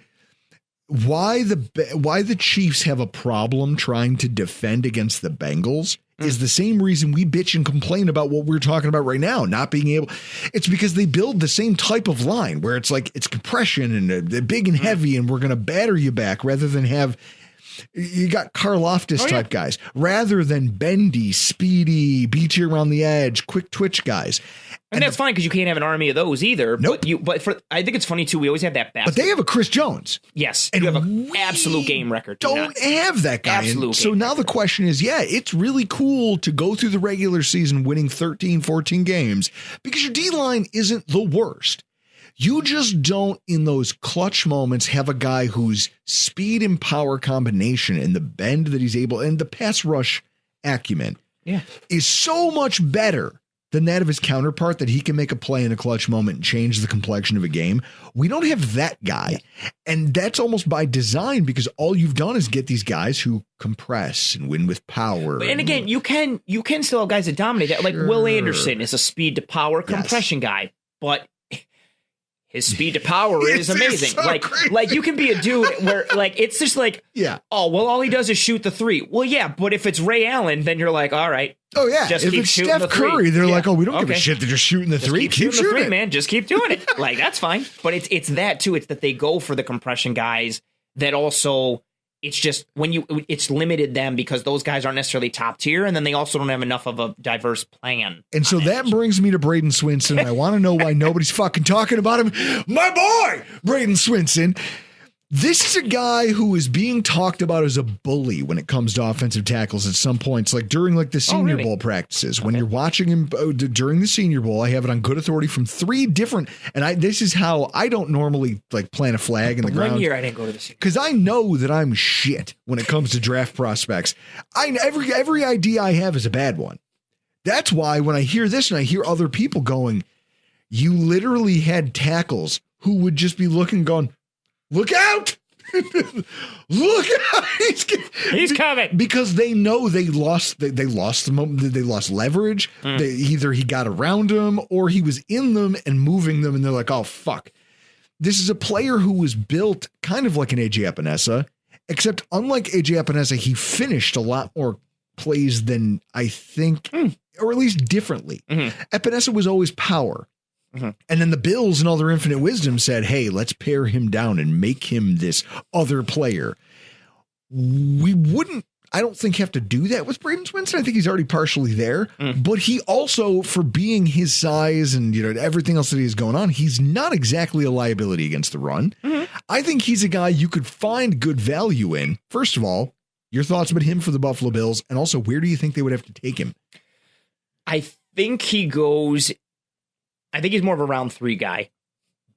the Chiefs have a problem trying to defend against the Bengals is the same reason we bitch and complain about what we're talking about right now, not being able. It's because they build the same type of line where it's it's compression and big and heavy, and we're going to batter you back rather than have. You got Karlaftis type guys rather than bendy, speedy, beat you around the edge, quick twitch guys. And that's fine because you can't have an army of those either. Nope. I think it's funny too. We always have that basket. But they have a Chris Jones. Yes. And you have an absolute game record. Don't have that guy. Absolute. So now the question is, it's really cool to go through the regular season winning 13, 14 games because your D-line isn't the worst. You just don't, in those clutch moments, have a guy whose speed and power combination and the bend that he's able and the pass rush acumen is so much better than that of his counterpart that he can make a play in a clutch moment and change the complexion of a game. We don't have that guy. And that's almost by design because all you've done is get these guys who compress and win with power. And again, you can still have guys that dominate that. Like Will Anderson is a speed to power compression guy, but his speed to power is amazing. So you can be a dude where it's just all he does is shoot the 3. Well, yeah, but if it's Ray Allen, then you're like, all right. Oh yeah, just if keep it's shooting Steph the 3. Curry, they're like, oh, we don't give a shit. They're just shooting the 3. Keep shooting the 3, man. Just keep doing it. That's fine. But it's that too. It's that they go for the compression guys that also. It's just it's limited them because those guys aren't necessarily top tier, and then they also don't have enough of a diverse plan. And so that brings me to Braden Swinson. And I want to know why nobody's fucking talking about him. My boy, Braden Swinson. This is a guy who is being talked about as a bully when it comes to offensive tackles at some points, like during the Senior Bowl practices. When you're watching him during the Senior Bowl, I have it on good authority from 3 different. And this is how I don't normally plant a flag in the ground. 1 year I didn't go to the Senior Bowl because I know that I'm shit when it comes to draft prospects. Every idea I have is a bad one. That's why when I hear this and I hear other people going, you literally had tackles who would just be looking, going, look out! Look out! He's coming because they know they lost. They lost the moment. They lost leverage. Either he got around them or he was in them and moving them, and they're like, "Oh fuck!" This is a player who was built kind of like an AJ Epinesa, except unlike AJ Epinesa, he finished a lot more plays than I think, or at least differently. Epinesa was always power. And then the Bills and all their infinite wisdom said, hey, let's pare him down and make him this other player. We wouldn't, I don't think, have to do that with Braden Swinson. I think he's already partially there. But he also, for being his size and everything else that he has going on, he's not exactly a liability against the run. I think he's a guy you could find good value in. First of all, your thoughts about him for the Buffalo Bills, and also where do you think they would have to take him? I think he's more of a round 3 guy,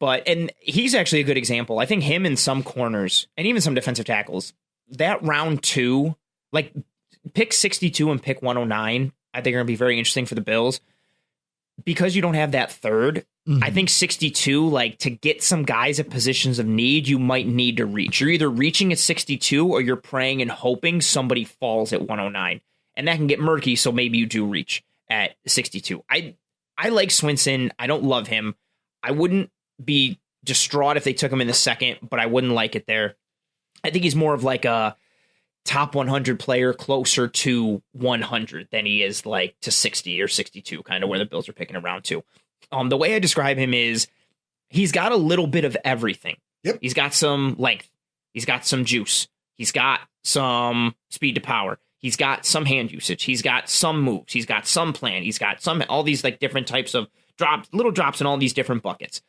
and he's actually a good example. I think him and some corners and even some defensive tackles, that round 2, pick 62 and pick 109, I think are going to be very interesting for the Bills because you don't have that third. I think 62, to get some guys at positions of need, you might need to reach. You're either reaching at 62 or you're praying and hoping somebody falls at 109, and that can get murky. So maybe you do reach at 62. I like Swinson. I don't love him. I wouldn't be distraught if they took him in the second, but I wouldn't like it there. I think he's more of a top 100 player, closer to 100 than he is to 60 or 62, kind of where the Bills are picking around 2. The way I describe him is he's got a little bit of everything. Yep. He's got some length. He's got some juice. He's got some speed to power. He's got some hand usage. He's got some moves. He's got some plan. He's got all these like different types of little drops in all these different buckets.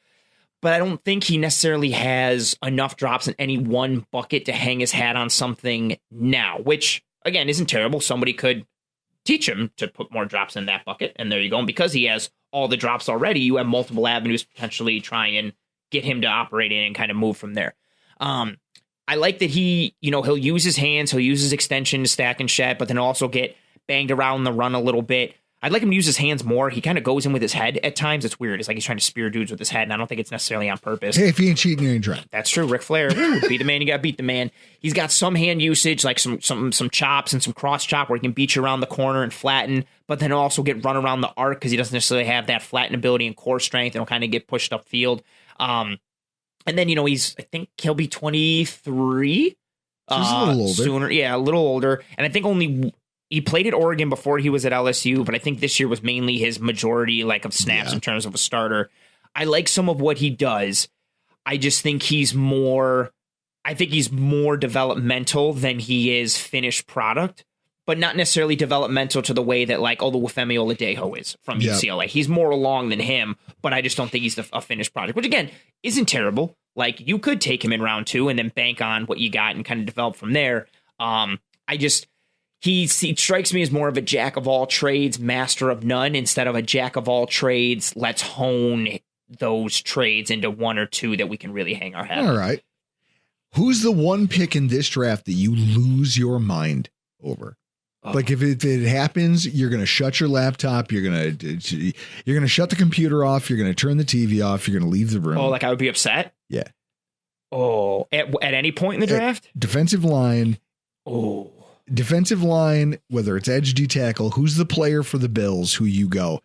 But I don't think he necessarily has enough drops in any one bucket to hang his hat on something now, which again isn't terrible. Somebody could teach him to put more drops in that bucket, and there you go. And because he has all the drops already, you have multiple avenues to potentially try and get him to operate in and kind of move from there. I like that he'll use his hands, he'll use his extension to stack and shed, but then also get banged around the run a little bit. I'd like him to use his hands more. He kind of goes in with his head at times. It's weird. It's like he's trying to spear dudes with his head, and I don't think it's necessarily on purpose. Hey, if you ain't cheating, you ain't trying. That's true. Ric Flair, be the man, you got to beat the man. He's got some hand usage, like some chops and some cross chop where he can beat you around the corner and flatten, but then also get run around the arc because he doesn't necessarily have that flatten ability and core strength, and he'll kind of get pushed upfield. And then, I think he'll be 23. So he's a little older. Sooner. Yeah, a little older. And I think he played at Oregon before he was at LSU, but I think this year was mainly his majority of snaps in terms of a starter. I like some of what he does. I just think he's more developmental than he is finished product, but not necessarily developmental to the way that the Wafemi Oladejo is from UCLA. He's more along than him, but I just don't think he's a finished product, which again isn't terrible. You could take him in round 2 and then bank on what you got and kind of develop from there. He strikes me as more of a jack of all trades, master of none, instead of a jack of all trades. Let's hone those trades into one or two that we can really hang our hat on. All right. Who's the one pick in this draft that you lose your mind over? If it happens, you're going to shut your laptop. You're going to shut the computer off. You're going to turn the TV off. You're going to leave the room. Oh, I would be upset? Yeah. Oh, at any point in the draft? Defensive line. Oh. Defensive line, whether it's edge, D tackle, who's the player for the Bills who you go?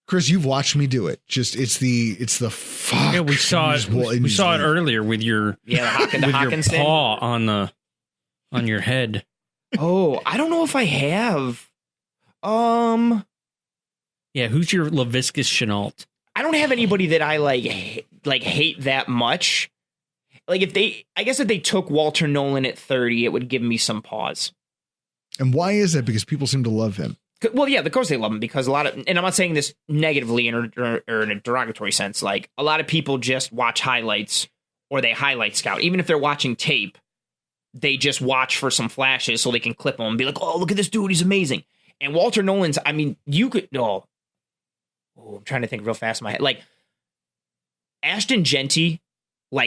Chris, you've watched me do it. It's the fuck. Yeah, we saw it. We saw it earlier with your your paw on your head. Oh, I don't know if I have. Yeah, who's your LaViscus Chenault? I don't have anybody that I hate that much. If they took Walter Nolan at 30, it would give me some pause. And why is that? Because people seem to love him. Well, yeah, of course they love him because and I'm not saying this negatively or in a derogatory sense. A lot of people just watch highlights or they highlight scout. Even if they're watching tape, they just watch for some flashes so they can clip them and be like, oh, look at this dude. He's amazing. And Walter Nolan's, you could, I'm trying to think real fast in my head. Ashton Genty,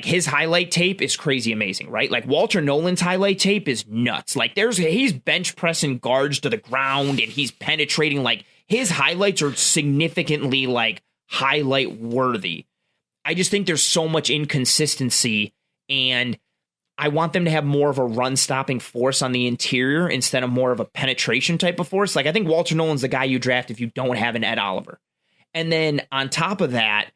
his highlight tape is crazy amazing, right? Walter Nolan's highlight tape is nuts. He's bench pressing guards to the ground and he's penetrating. His highlights are significantly highlight worthy. I just think there's so much inconsistency, and I want them to have more of a run stopping force on the interior instead of more of a penetration type of force. I think Walter Nolan's the guy you draft if you don't have an Ed Oliver. And then on top of that,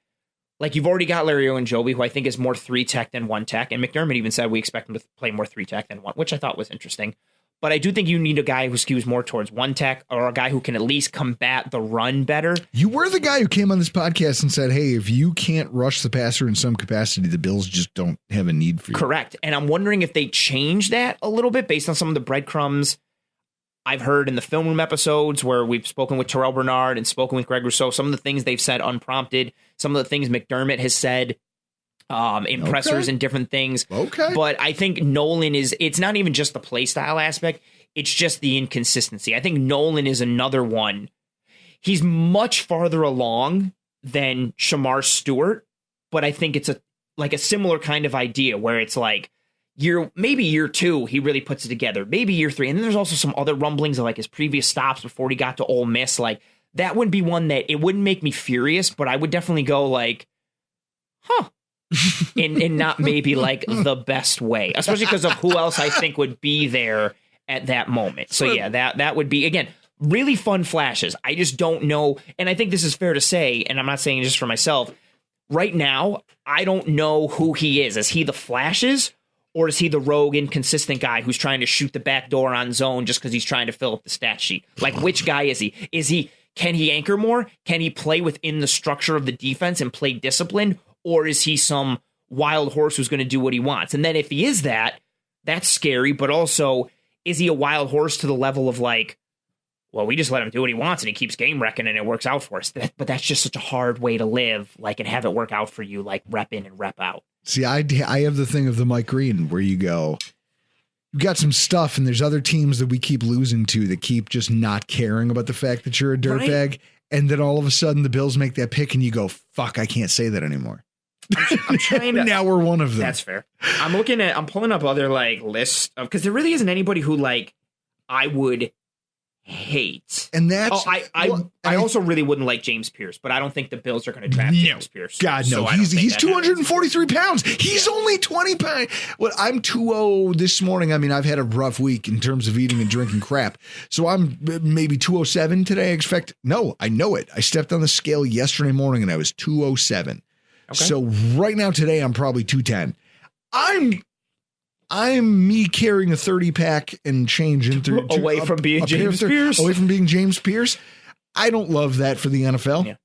you've already got Larry Ogunjobi, who I think is more 3-tech than 1-tech. And McDermott even said we expect him to play more 3-tech than 1, which I thought was interesting. But I do think you need a guy who skews more towards 1-tech or a guy who can at least combat the run better. You were the guy who came on this podcast and said, hey, if you can't rush the passer in some capacity, the Bills just don't have a need for you. Correct. And I'm wondering if they change that a little bit based on some of the breadcrumbs I've heard in the film room episodes where we've spoken with Terrell Bernard and spoken with Greg Rousseau, some of the things they've said unprompted, some of the things McDermott has said in pressers and different things. Okay. But I think Nolan it's not even just the play style aspect. It's just the inconsistency. I think Nolan is another one. He's much farther along than Shamar Stewart, but I think it's a similar kind of idea where it's year 2, he really puts it together. Maybe year 3. And then there's also some other rumblings of his previous stops before he got to Ole Miss. That wouldn't be one that it wouldn't make me furious, but I would definitely go huh. in not maybe the best way, especially because of who else I think would be there at that moment. So yeah, that would be, again, really fun flashes. I just don't know. And I think this is fair to say, and I'm not saying just for myself right now, I don't know who he is. Is he the flashes? Or is he the rogue, inconsistent guy who's trying to shoot the back door on zone just because he's trying to fill up the stat sheet? Which guy is he? Can he anchor more? Can he play within the structure of the defense and play disciplined? or is he some wild horse who's going to do what he wants? And then if he is that, that's scary. But also, is he a wild horse to the level of like, well, we just let him do what he wants and he keeps game wrecking and it works out for us. But that's just such a hard way to live, like, and have it work out for you, like rep in and rep out. See, I have the thing of the Mike Green where you go, you've got some stuff and there's other teams that we keep losing to that keep just not caring about the fact that you're a dirtbag. Right. And then all of a sudden the Bills make that pick and you go, fuck, I can't say that anymore. I'm trying to. Now we're one of them. That's fair. I'm pulling up other like lists of, because there really isn't anybody who like I would hate. And that's I also really wouldn't like James Pierce, but I don't think the Bills are going to draft James Pierce. God, no. So he's 243 pounds. He's only 20 pounds. Well, I'm 200 this morning. I mean, I've had a rough week in terms of eating and drinking crap. So I'm maybe 207 today. I know it. I stepped on the scale yesterday morning and I was 207. Okay. So right now today I'm probably 210. I'm me carrying a 30 pack and change into away from being James Pierce. Away from being James Pierce. I don't love that for the NFL. Yeah.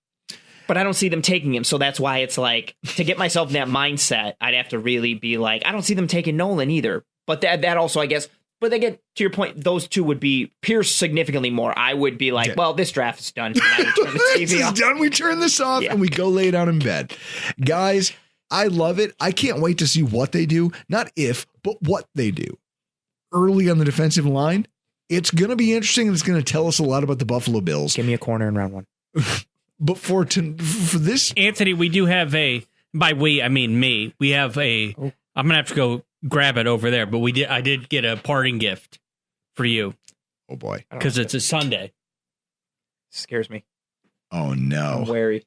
But I don't see them taking him. So that's why it's like, to get myself in that mindset, I'd have to really be like, I don't see them taking Nolan either. But that also, I guess, but they get to your point, those two would be Pierce significantly more. I would be like, well, this draft is done. I would turn the TV this is done. We turn this off and we go lay down in bed. Guys, I love it. I can't wait to see what they do. Not if, but what they do. Early on the defensive line, it's going to be interesting and it's going to tell us a lot about the Buffalo Bills. Give me a corner in round one. But for this... Anthony, we do have by we, I mean me, we have I'm going to have to go grab it over there, but I did get a parting gift for you. Oh, boy. Because it's a Sunday. Scares me. Oh, no. I'm wary.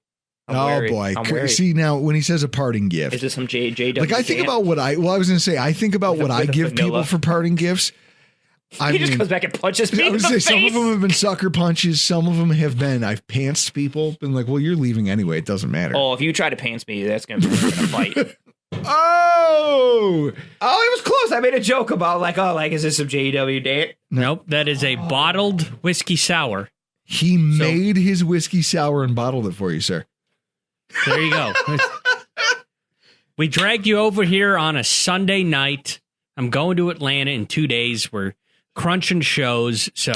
Boy. See, now, when he says a parting gift. Is this some JW? Like, I think about I was going to say, I think about what I give people for parting gifts. He just comes back and punches me in the face. Some of them have been sucker punches. Some of them have been, I've pantsed people. Been like, well, you're leaving anyway. It doesn't matter. Oh, if you try to pants me, that's going to be a fight. Oh, it was close. I made a joke about is this some JW date? Nope, that is a bottled whiskey sour. He made his whiskey sour and bottled it for you, sir. There you go. We dragged you over here on a Sunday night. I'm going to Atlanta in 2 days. We're crunching shows, so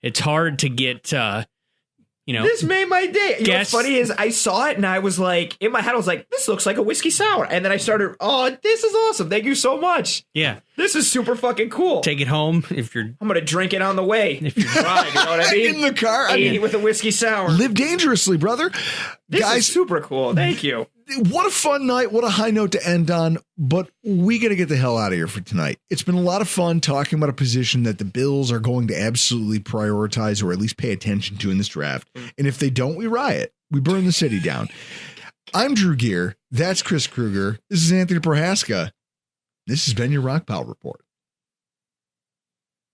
it's hard to get, This made my day. You know what's funny is I saw it and I was like, in my head, I was like, this looks like a whiskey sour. And then I started, this is awesome. Thank you so much. Yeah. This is super fucking cool. Take it home if you're... I'm going to drink it on the way. If you're driving, you know what I mean? In the car. 80 with a whiskey sour. Live dangerously, brother. This Guys, is super cool. Thank you. What a fun night. What a high note to end on. But we got to get the hell out of here for tonight. It's been a lot of fun talking about a position that the Bills are going to absolutely prioritize or at least pay attention to in this draft. And if they don't, we riot. We burn the city down. I'm Drew Gear. That's Chris Kruger. This is Anthony Prohaska. This has been your Rock Pile Report.